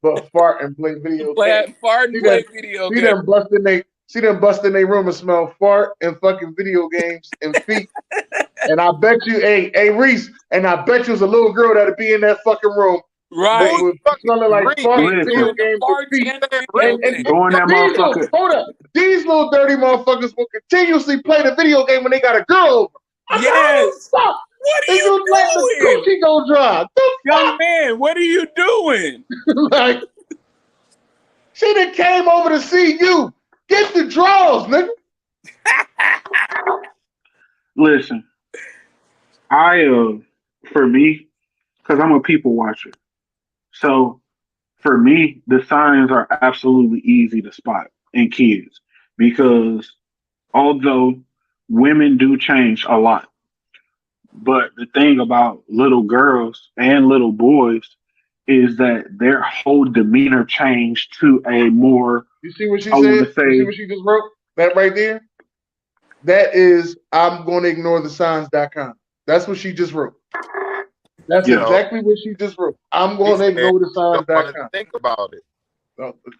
But fart and play video games. Fart and play video games. See them bust in their room and smell fart and fucking video games and feet. And I bet you, hey Reese, and I bet you was a little girl that'd be in that fucking room. Right. Smelling like fart and video games and feet. And going that motherfucker. Hold up. These little dirty motherfuckers will continuously play the video game when they got a girl over. Yes. What are you doing? Let the coochie go dry. Young man, what are you doing? Like, she done came over to see you. Get the draws, nigga. Listen, for me, because I'm a people watcher. So for me, the signs are absolutely easy to spot in kids because although women do change a lot, but the thing about little girls and little boys is that their whole demeanor changed to a more. You see what she said? You see what she just wrote? That right there? That is, I'm going to ignore the signs.com. That's what she just wrote. That's exactly what she just wrote. I'm going to ignore the signs.com. Think about it.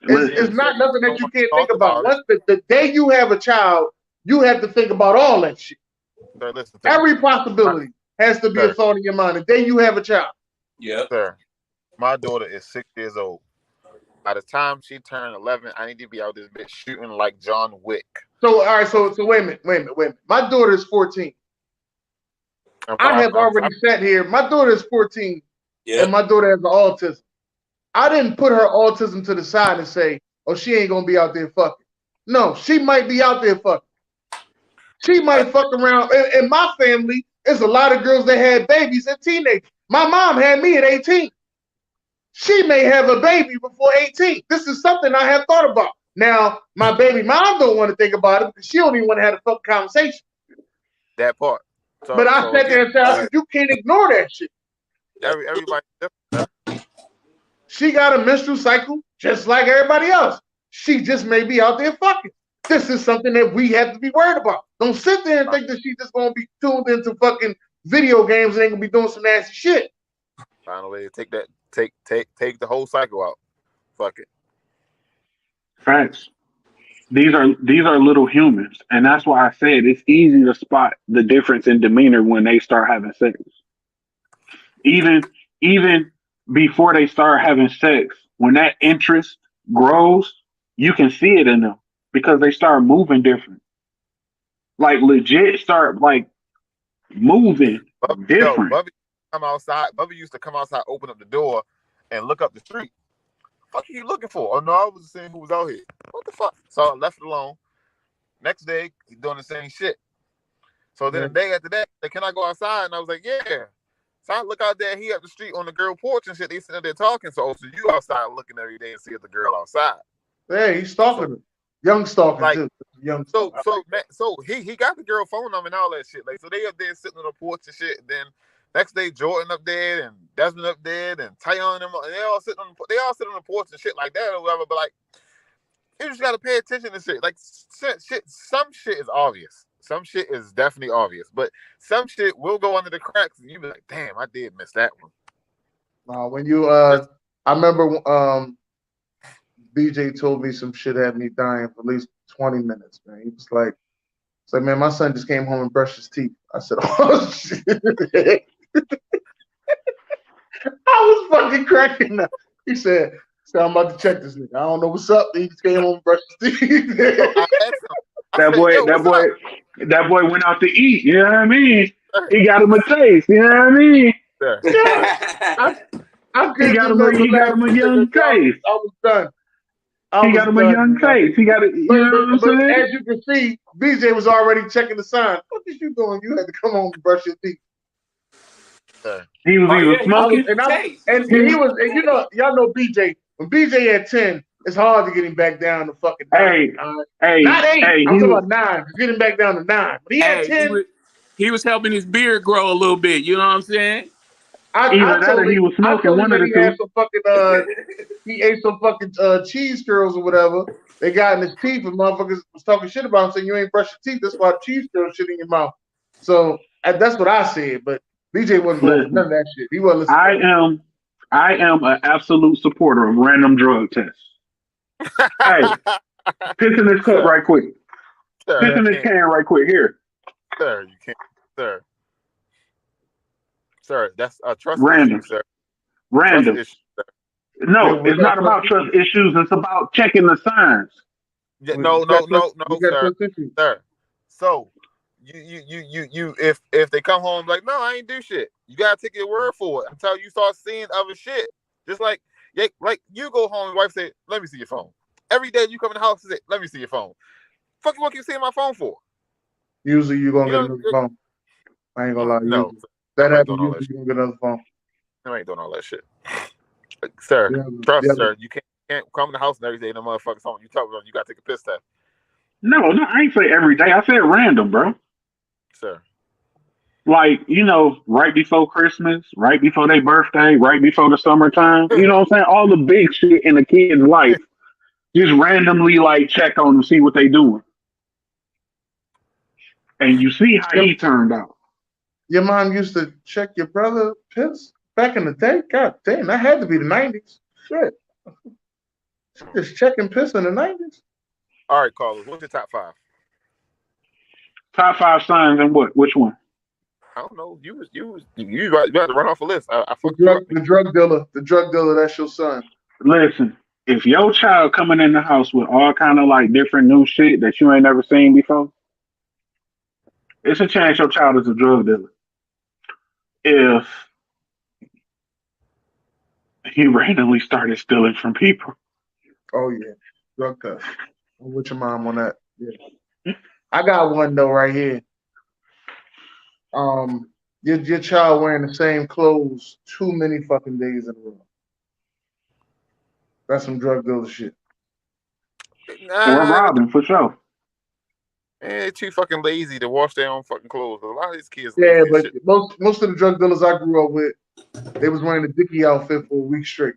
It's not nothing that you can't think about. Once the day you have a child, you have to think about all that shit. Sir, listen, every possibility has to be a thought in your mind the day you have a child. Yeah, sir. My daughter is 6 years old. By the time she turned 11, I need to be out this bitch shooting like John Wick. So, all right. So wait a minute. My daughter is 14. I have already sat here. My daughter is 14, and my daughter has autism. I didn't put her autism to the side and say, "Oh, she ain't gonna be out there fucking." No, she might be out there fucking. She might fuck around. In my family, there's a lot of girls that had babies at teenage. My mom had me at 18. She may have a baby before 18. This is something I have thought about. Now, my baby mom don't want to think about it because she don't even want to have a fucking conversation. That part. So, but I sat there and said, you can't ignore that shit. Everybody different. She got a menstrual cycle just like everybody else. She just may be out there fucking. This is something that we have to be worried about. Don't sit there and think that she's just gonna be tuned into fucking video games and ain't gonna be doing some nasty shit. Find a way to take the whole cycle out. Fuck it. Facts. These are little humans, and that's why I said it's easy to spot the difference in demeanor when they start having sex. Even before they start having sex, when that interest grows, you can see it in them because they start moving different. Like legit start like moving different. Bubby used to come outside, open up the door, and look up the street. What the fuck are you looking for? Oh no, I was seeing who was out here. What the fuck? So I left it alone. Next day, he's doing the same shit. So then the day after that, like, can I go outside? And I was like, yeah. So I look out there, he up the street on the girl porch and shit. They sitting there talking. So you outside looking every day and see if the girl outside. Yeah, he's stalking her. Young stalking like, too. Young. So he got the girl phone number and all that shit. Like, so they up there sitting on the porch and shit. And then next day, Jordan up there and Desmond up there and Tyon and them, and they all sit on the porch and shit like that or whatever. But like, you just gotta pay attention to shit. Like shit, some shit is obvious. Some shit is definitely obvious, but some shit will go under the cracks, and you be like, "Damn, I did miss that one." When you, I remember, BJ told me some shit had me dying for at least 20 minutes. Man, he was like, "Man, my son just came home and brushed his teeth." I said, "Oh shit." I was fucking cracking up. He said, "I'm about to check this nigga. I don't know what's up." He just came home and brushed his teeth. That boy went out to eat. You know what I mean? He got him a taste. You know what I mean? Yeah. He got him a young taste. I was done. He got him a young taste. He got it. You know what I'm saying? As you can see, BJ was already checking the sign. What is you doing? You had to come home and brush your teeth. He was smoking. And he was, and you know, y'all know BJ. When BJ had 10, it's hard to get him back down to fucking 9. Not 8. I'm talking about 9. Get him back down to 9. But he had 10. He was helping his beard grow a little bit. You know what I'm saying? I told him he was smoking one of the two. He ate some fucking cheese curls or whatever. They got in his teeth, and motherfuckers was talking shit about him, saying you ain't brush your teeth. That's why the cheese curl shit in your mouth. So that's what I said. But BJ wasn't doing none of that shit. He wasn't listening. I am an absolute supporter of random drug tests. Hey, piss in this cup right quick. Piss in this can right quick. Here. Sir, you can't. Sir, that's a trust random. issue, sir. Random. Trust issue, sir. No, it's not about trust issues. It's about checking the signs. Yeah, no, sir. Sir. So you if they come home like, no, I ain't do shit. You gotta take your word for it until you start seeing other shit. Just like you go home and your wife say, let me see your phone. Every day you come in the house and say, let me see your phone. Fucking what you seeing my phone for? Usually you gonna get another phone. I ain't gonna lie. No. That happens, usually you gonna get another phone. I ain't doing all that shit. Sir, sir, you can't come in the house and every day and the motherfucker's home. You talk about you gotta take a piss test. No, I ain't say every day. I said random, bro. Sir. Like, you know, right before Christmas, right before their birthday, right before the summertime. You know what I'm saying? All the big shit in a kid's life. Just randomly, like, check on them, see what they doing. And you see how he turned out. Your mom used to check your brother piss back in the day? God damn, that had to be the 90s. Shit. Just checking piss in the 90s? All right, Carlos, what's your top 5? Top 5 signs and what? Which one? I don't know. You had to run off a list. The drug dealer, that's your son. Listen, if your child coming in the house with all kind of like different new shit that you ain't never seen before, it's a chance your child is a drug dealer. If he randomly started stealing from people. Oh yeah, drug test. I'm with your mom on that. Yeah. I got one though right here. Your child wearing the same clothes too many fucking days in a row. That's some drug dealer shit. Or robbing for sure. They're too fucking lazy to wash their own fucking clothes. A lot of these kids. Yeah, but most of the drug dealers I grew up with, they was wearing the Dickie outfit for a week straight.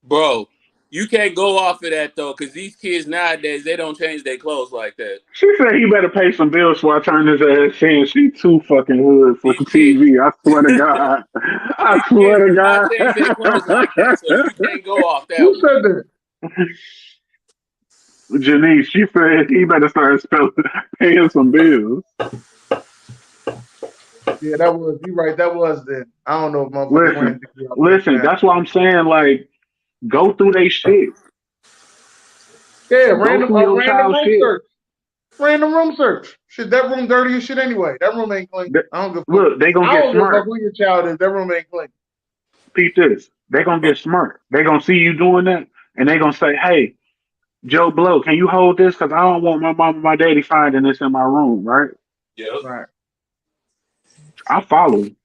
Bro, You can't go off of that though, because these kids nowadays they don't change their clothes like that. She said he better pay some bills before I turn his ass in. She too fucking hood for These TV. I swear to God. I swear to kids do not God. change their clothes like that, so you can't go off that Who one. said that? Janice, she said he better start paying some bills. Yeah, that was you right. That was then. I don't know if motherfuckers Listen, that's why I'm saying, like, go through they shit. Yeah, random room shit. search. Random room search. Shit, that room dirty as shit anyway. That room ain't clean. I don't give a fuck. Look, they gonna get smart. Who your child is? That room ain't clean. Peep this. They gonna get smart. They gonna see you doing that, and they gonna say, "Hey, Joe Blow, can you hold this? Because I don't want my mom and my daddy finding this in my room, right?" Yeah. Right. I'll follow him.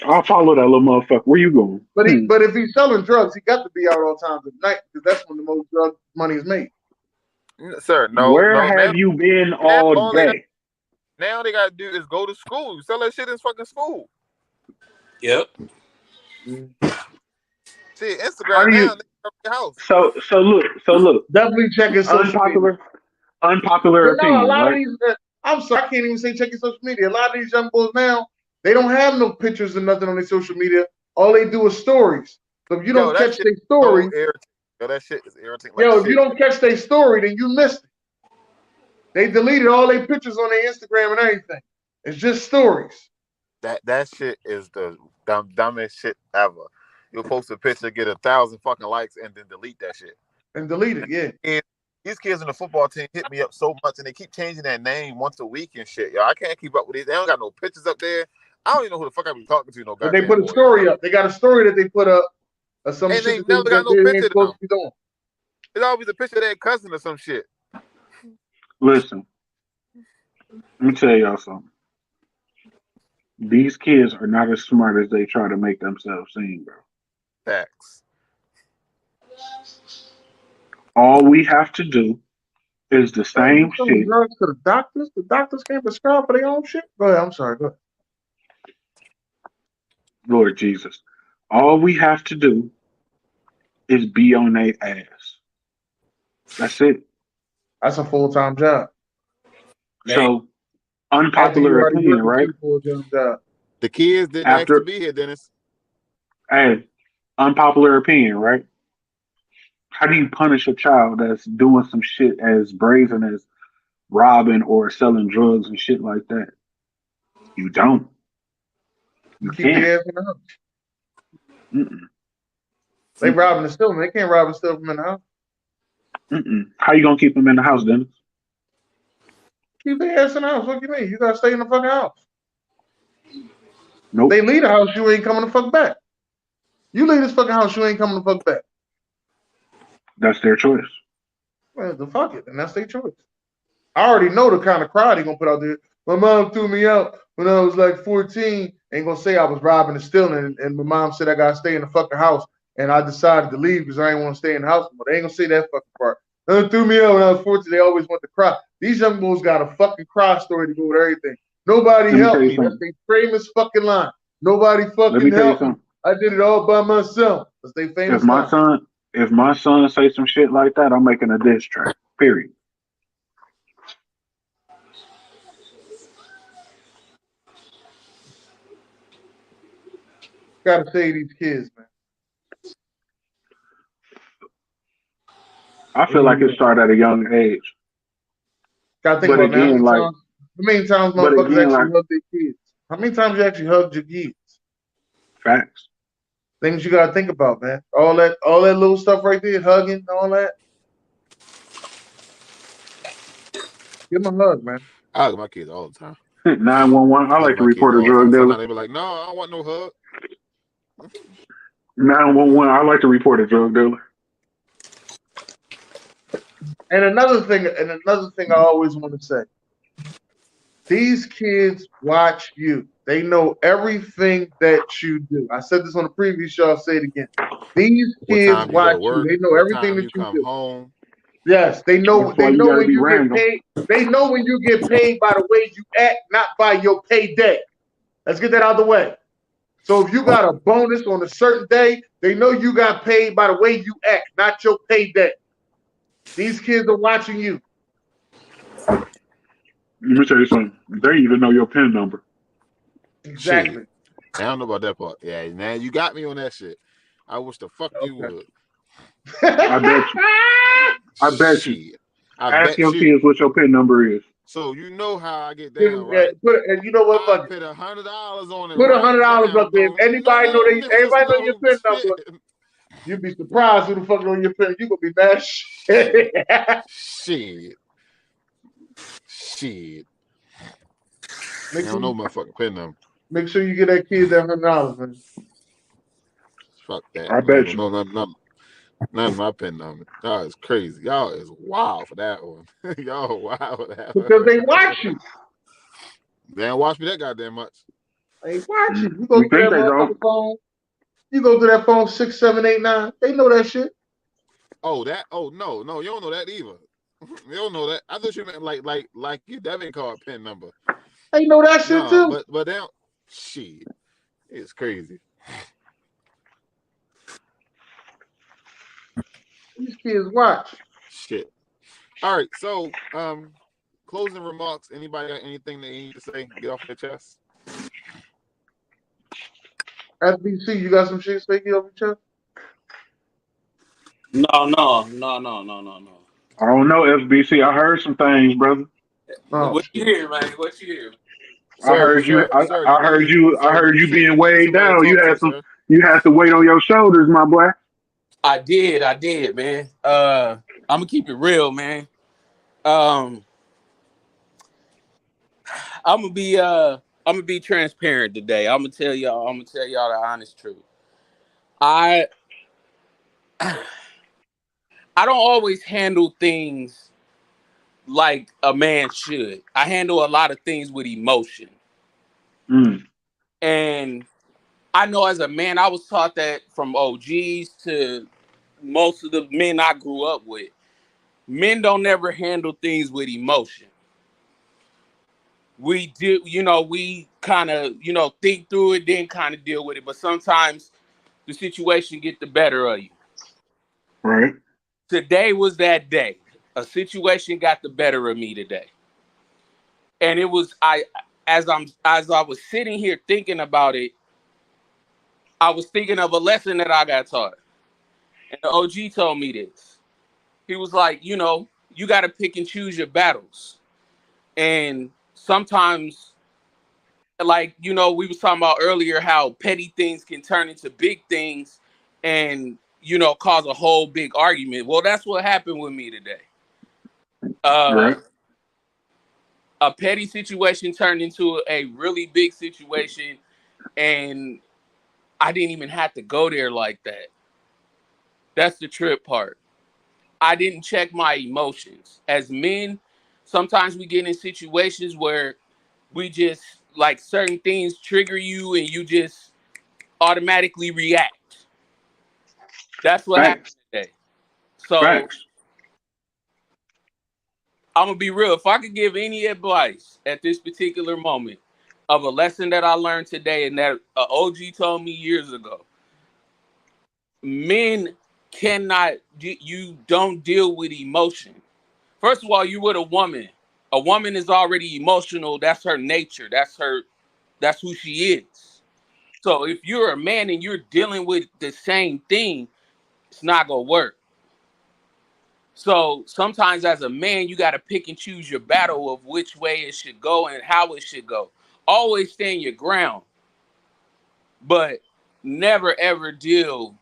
I'll follow that little motherfucker. Where you going? But if he's selling drugs, he got to be out all times of night because that's when the most drug money is made. Sir, no. Where have you been all day? Now they gotta do is go to school. Sell that shit in fucking school. Yep. See, Instagram now, they up your house. So look. Definitely check his social media. Unpopular opinion. A lot right? of these. I'm sorry, I can't even say check your social media. A lot of these young boys now, they don't have no pictures or nothing on their social media. All they do is stories. So if you don't catch their story, that shit is irritating. If you don't catch their story, then you missed it. They deleted all their pictures on their Instagram and everything. It's just stories. That shit is the dumbest shit ever. You'll post a picture, get 1,000 fucking likes, and then delete that shit. And delete it, yeah. And these kids on the football team hit me up so much, and they keep changing that name once a week and shit. Yo, I can't keep up with these. They don't got no pictures up there. I don't even know who the fuck I be talking to. No, but they put a story up. They got a story that they put up. Or some and shit they never got no picture. Doing. It's always a picture of their cousin or some shit. Listen, let me tell y'all something. These kids are not as smart as they try to make themselves seem, bro. Facts. All we have to do is the same shit. Drugs to the doctors. The doctors can't prescribe for their own shit. Go ahead. I'm sorry. Go ahead. Lord Jesus. All we have to do is be on their ass. That's it. That's a full-time job. So, unpopular opinion, right? The kids didn't ask to be here, Dennis. Hey, unpopular opinion, right? How do you punish a child that's doing some shit as brazen as robbing or selling drugs and shit like that? You don't. You can't. They robbing and stealing. They can't rob and steal from in the house. How you gonna keep them in the house, Dennis? Keep their ass in the house. What do you mean? You gotta stay in the fucking house. Nope. They leave the house, you ain't coming the fuck back. You leave this fucking house, you ain't coming the fuck back. That's their choice. Well, the fuck it, and that's their choice. I already know the kind of crowd they gonna put out there. My mom threw me out when I was like 14. Ain't gonna say I was robbing and stealing, and my mom said I gotta stay in the fucking house, and I decided to leave because I ain't want to stay in the house. But they ain't gonna say that fucking part. They threw me out when I was 14. They always want to cry. These young boys got a fucking cry story to go with everything. Nobody helped me. That's their famous fucking line. Nobody fucking helped me. I did it all by myself. That's their famous line. If my son say some shit like that, I'm making a diss track. Period. Gotta save these kids, man. I feel like it started at a young age. Gotta think about that. How many times motherfuckers actually hug their kids? How many times you actually hugged your kids? Facts. Things you gotta think about, man. All that little stuff right there, hugging, all that. Give them a hug, man. I hug my kids all the time. 911. I like to report a drug dealer. They be like, no, I don't want no hug. 911. I like to report a drug dealer. And another thing I always want to say. These kids watch you. They know everything that you do. I said this on the previous show. I'll say it again. These kids watch you. They know everything that you do. Home. Yes, they know. They know when you get paid. They know when you get paid by the way you act, not by your payday. Let's get that out of the way. So if you got a bonus on a certain day, They know you got paid by the way you act, not your payday. These kids are watching you. Let me tell you something. They even know your PIN number. Exactly. Shit. I don't know about that part. Yeah, man, you got me on that shit. I wish the fuck you would. I bet you. I bet you. Ask your kids what your PIN number is. So you know how I get down, right? And you know what? I put $100 on it. Put $100 up there. If anybody know your PIN number, shit. you'd be surprised who the fuck know your PIN. You gonna be mad. Shit. I don't know my fucking PIN number. Make sure you get that kid that $100, man. Fuck that. I bet you. No, none of my PIN number. Y'all is crazy. Y'all is wild for that one. Y'all wild for that because they watch you. They don't watch me that goddamn much. They watch you. You go to that motherfucking phone. You go to that phone 6789. They know that shit. Oh, that? Oh, no, you don't know that either. You don't know that. I thought you meant like your debit card PIN number. They know that shit too. But they don't. Shit, it's crazy. These kids watch. Shit. All right, so closing remarks. Anybody got anything they need to say? Get off their chest. SBC, you got some shit to say? Get off your chest. No. I don't know, SBC. I heard some things, brother. What you hear, man? What you hear? I heard you being weighed down. You had to weight on your shoulders, my boy. I did, man. I'm gonna keep it real, man. I'm gonna be transparent today. I'm gonna tell y'all the honest truth. I don't always handle things like a man should. I handle a lot of things with emotion. And I know as a man, I was taught that from OGs to most of the men I grew up with. Men don't ever handle things with emotion. We do, we kind of, think through it, then kind of deal with it. But sometimes the situation get the better of you. Right. Today was that day. A situation got the better of me today. And it was, as I was sitting here thinking about it, I was thinking of a lesson that I got taught. And the OG told me this. He was like, you got to pick and choose your battles. And sometimes, like, we was talking about earlier how petty things can turn into big things and, cause a whole big argument. Well, that's what happened with me today. Right. A petty situation turned into a really big situation, and I didn't even have to go there like that. That's the trip part. I didn't check my emotions. As men, sometimes we get in situations where we just, like, certain things trigger you and you just automatically react. That's what happened today. So I'm going to be real. If I could give any advice at this particular moment of a lesson that I learned today and that OG told me years ago, men you don't deal with emotion. First of all, you with a woman. A woman is already emotional. That's her nature. That's who she is. So if you're a man and you're dealing with the same thing, it's not going to work. So sometimes as a man, you got to pick and choose your battle of which way it should go and how it should go. Always stand your ground, but never, ever deal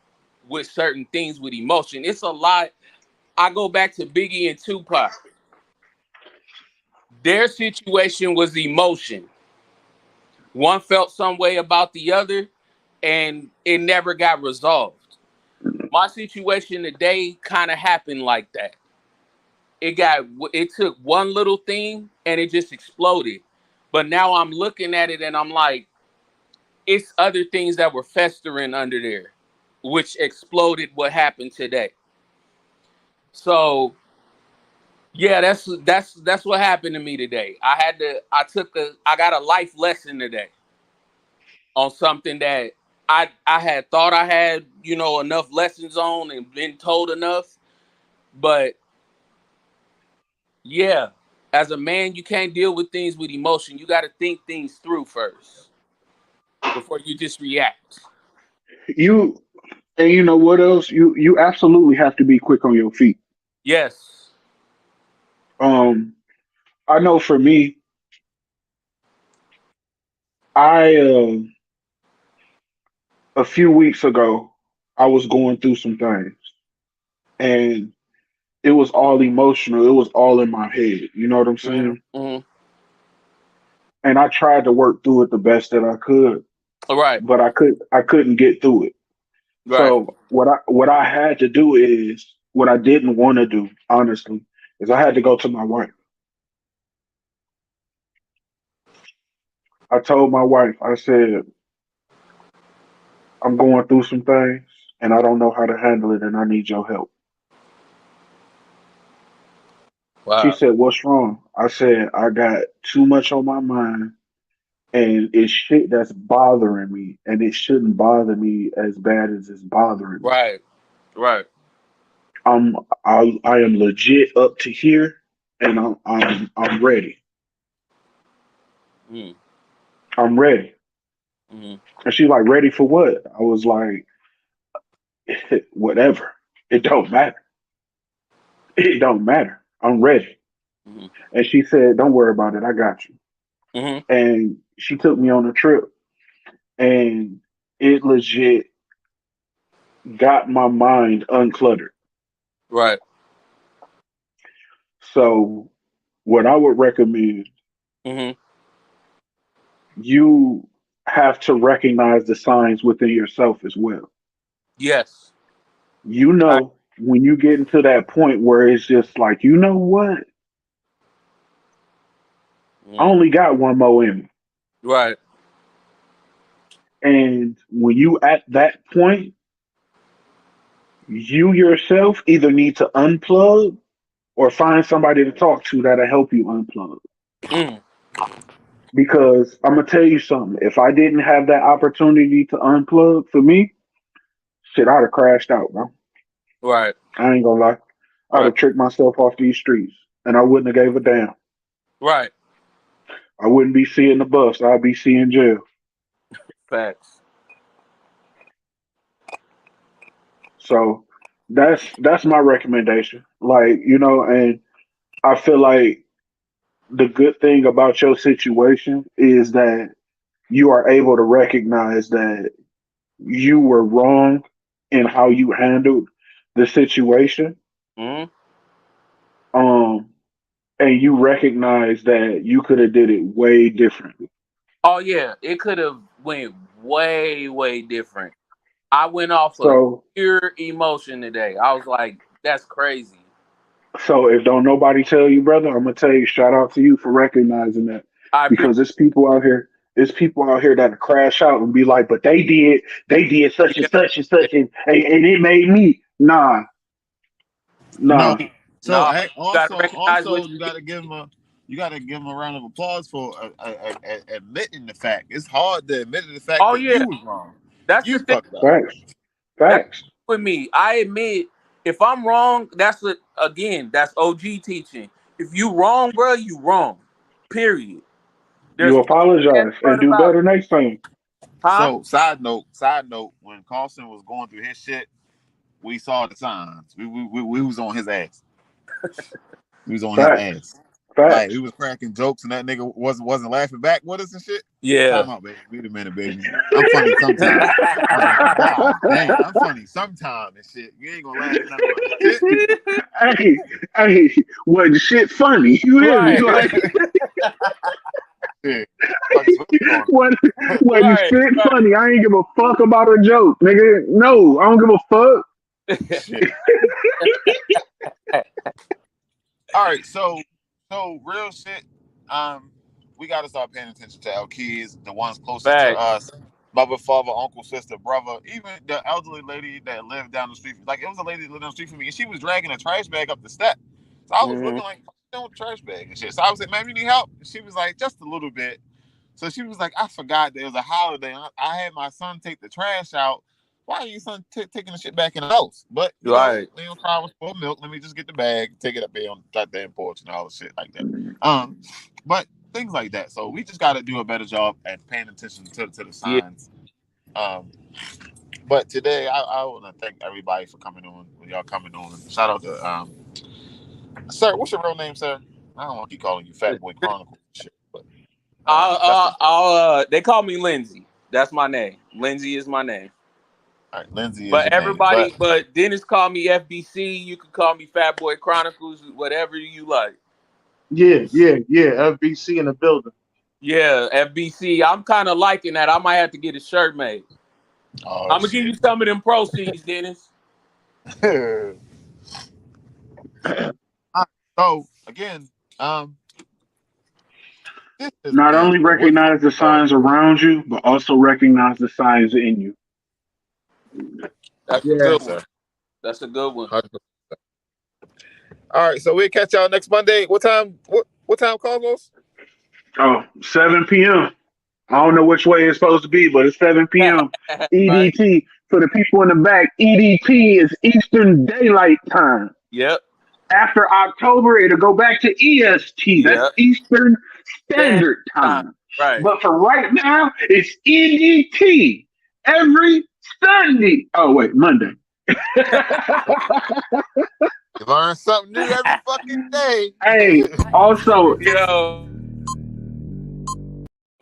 with certain things with emotion. It's a lot. I go back to Biggie and Tupac. Their situation was emotion. One felt some way about the other, and it never got resolved. My situation today kind of happened like that. It took one little thing and it just exploded. But now I'm looking at it and I'm like, it's other things that were festering under there, which exploded what happened today. So yeah, that's what happened to me today. I got a life lesson today on something that I had thought I had, enough lessons on and been told enough. But yeah, as a man, you can't deal with things with emotion. You got to think things through first before you just react. And you know what else? You absolutely have to be quick on your feet. Yes. I know for me, I a few weeks ago, I was going through some things, and it was all emotional. It was all in my head. You know what I'm saying? Mm-hmm. And I tried to work through it the best that I could, Right. but I couldn't get through it. Right. So what I had to do is what I didn't want to do, honestly, is I had to go to my wife. I told my wife, I said, I'm going through some things and I don't know how to handle it and I need your help. Wow. She said, what's wrong? I said, I got too much on my mind and it's shit that's bothering me and it shouldn't bother me as bad as it's bothering me. Right. Right. I am legit up to here and I'm ready. Mm. I'm ready. Mm-hmm. And she's like, ready for what? I was like, whatever. It don't matter. It don't matter. I'm ready. Mm-hmm. And she said, don't worry about it. I got you. Mm-hmm. And she took me on a trip and it legit got my mind uncluttered. Right. So what I would recommend, Mm-hmm. you have to recognize the signs within yourself as well. Yes. You know, when you get into that point where it's just like, you know what? I only got one more in me. Right. And when you at that point, you yourself either need to unplug or find somebody to talk to that'll help you unplug. Mm. Because I'm gonna tell you something. If I didn't have that opportunity to unplug for me, shit, I'd have crashed out, bro. Right. I ain't gonna lie. I'd have tricked myself off these streets and I wouldn't have gave a damn. Right. I wouldn't be seeing the bus. I'd be seeing jail. Facts. So that's my recommendation. Like, you know, and I feel like the good thing about your situation is that you are able to recognize that you were wrong in how you handled the situation. Mm-hmm. And you recognize that you could have did it way differently. Oh yeah, it could have went way, way different. I went off of So pure emotion today. I was like, that's crazy. so if don't nobody tell you, brother, I'm gonna tell you, shout out to you for recognizing that. I Because there's people out here, that crash out and be like, but they did such and such and such and it made me nah. No. So No, you gotta also recognize what you gotta give him a round of applause for admitting the fact. It's hard to admit the fact that you was wrong. That's You the thing. fucked up. Facts. With me, I admit if I'm wrong, that's OG teaching. If you wrong, bro, you wrong. Period. There's You no apologize and do about better it. next time. So side note, when Carlson was going through his shit, we saw the signs. We was on his ass. We was on his ass. Like we was cracking jokes and that nigga wasn't laughing back with us and shit. Yeah. Time out, baby. Wait a minute, baby. I'm funny sometimes. God damn, I'm funny sometimes and shit. You ain't gonna laugh at nothing shit. Hey, wasn't shit funny? You hear me? Like, yeah. Wasn't shit funny? I ain't give a fuck about a joke, nigga. No, I don't give a fuck. Shit. All right, so real shit. We gotta start paying attention to our kids, the ones closest to us, mother, father, uncle, sister, brother, even the elderly lady that lived down the street. Like it was a lady that lived down the street from me, and she was dragging a trash bag up the step. So I was looking like, don't trash bag and shit. So I was like, man, you need help? And she was like, just a little bit. So she was like, I forgot there was a holiday. I had my son take the trash out. Why are you son taking the shit back in the house? But you know, I was for milk. Let me just get the bag, take it up there on the goddamn porch and all the shit like that. But things like that. So we just got to do a better job at paying attention to the signs. Yeah. But today I want to thank everybody for coming on. When y'all coming on, shout out to sir. What's your real name, sir? I don't want to keep calling you Fat Boy Chronicle shit, but they call me Lindsay. That's my name. Lindsay is my name. All right, Lindsay. But everybody, but Dennis called me FBC. You can call me Fat Boy Chronicles, whatever you like. Yeah. FBC in the building. Yeah, FBC. I'm kind of liking that. I might have to get a shirt made. I'm gonna give you some of them proceeds, Dennis. So again, not only recognize the signs around you, but also recognize the signs in you. That's a good one. That's a good one. 100%. All right, so we'll catch y'all next Monday. What time? What time, Carlos? 7 p.m. I don't know which way it's supposed to be, but it's 7 p.m. EDT. Right. For the people in the back, EDT is Eastern Daylight Time. Yep. After October, it'll go back to EST. That's Eastern Standard Time. Right. But for right now, it's EDT every Sunday. Oh, wait, Monday. You learn something new every fucking day. Hey, also,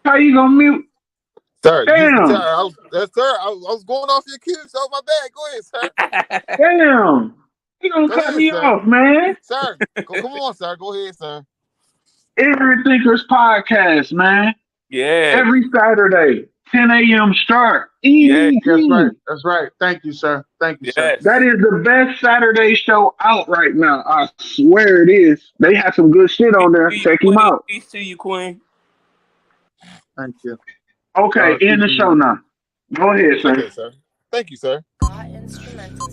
how you gonna mute? Sir, damn. I was going off your cue, so my bad. Go ahead, sir. Damn. You gonna cut me off, man. Sir, come on, sir. Go ahead, sir. Ignorant Thinkers Podcast, man. Yeah. Every Saturday, 10 a.m. start. EDT. Yeah, that's right. Thank you, sir. Sir. That is the best Saturday show out right now. I swear it is. They have some good shit on there. Check them out. Peace to you, Queen. Thank you. Okay, end the show now. Go ahead, sir. Okay, sir. Thank you, sir. Instrumental.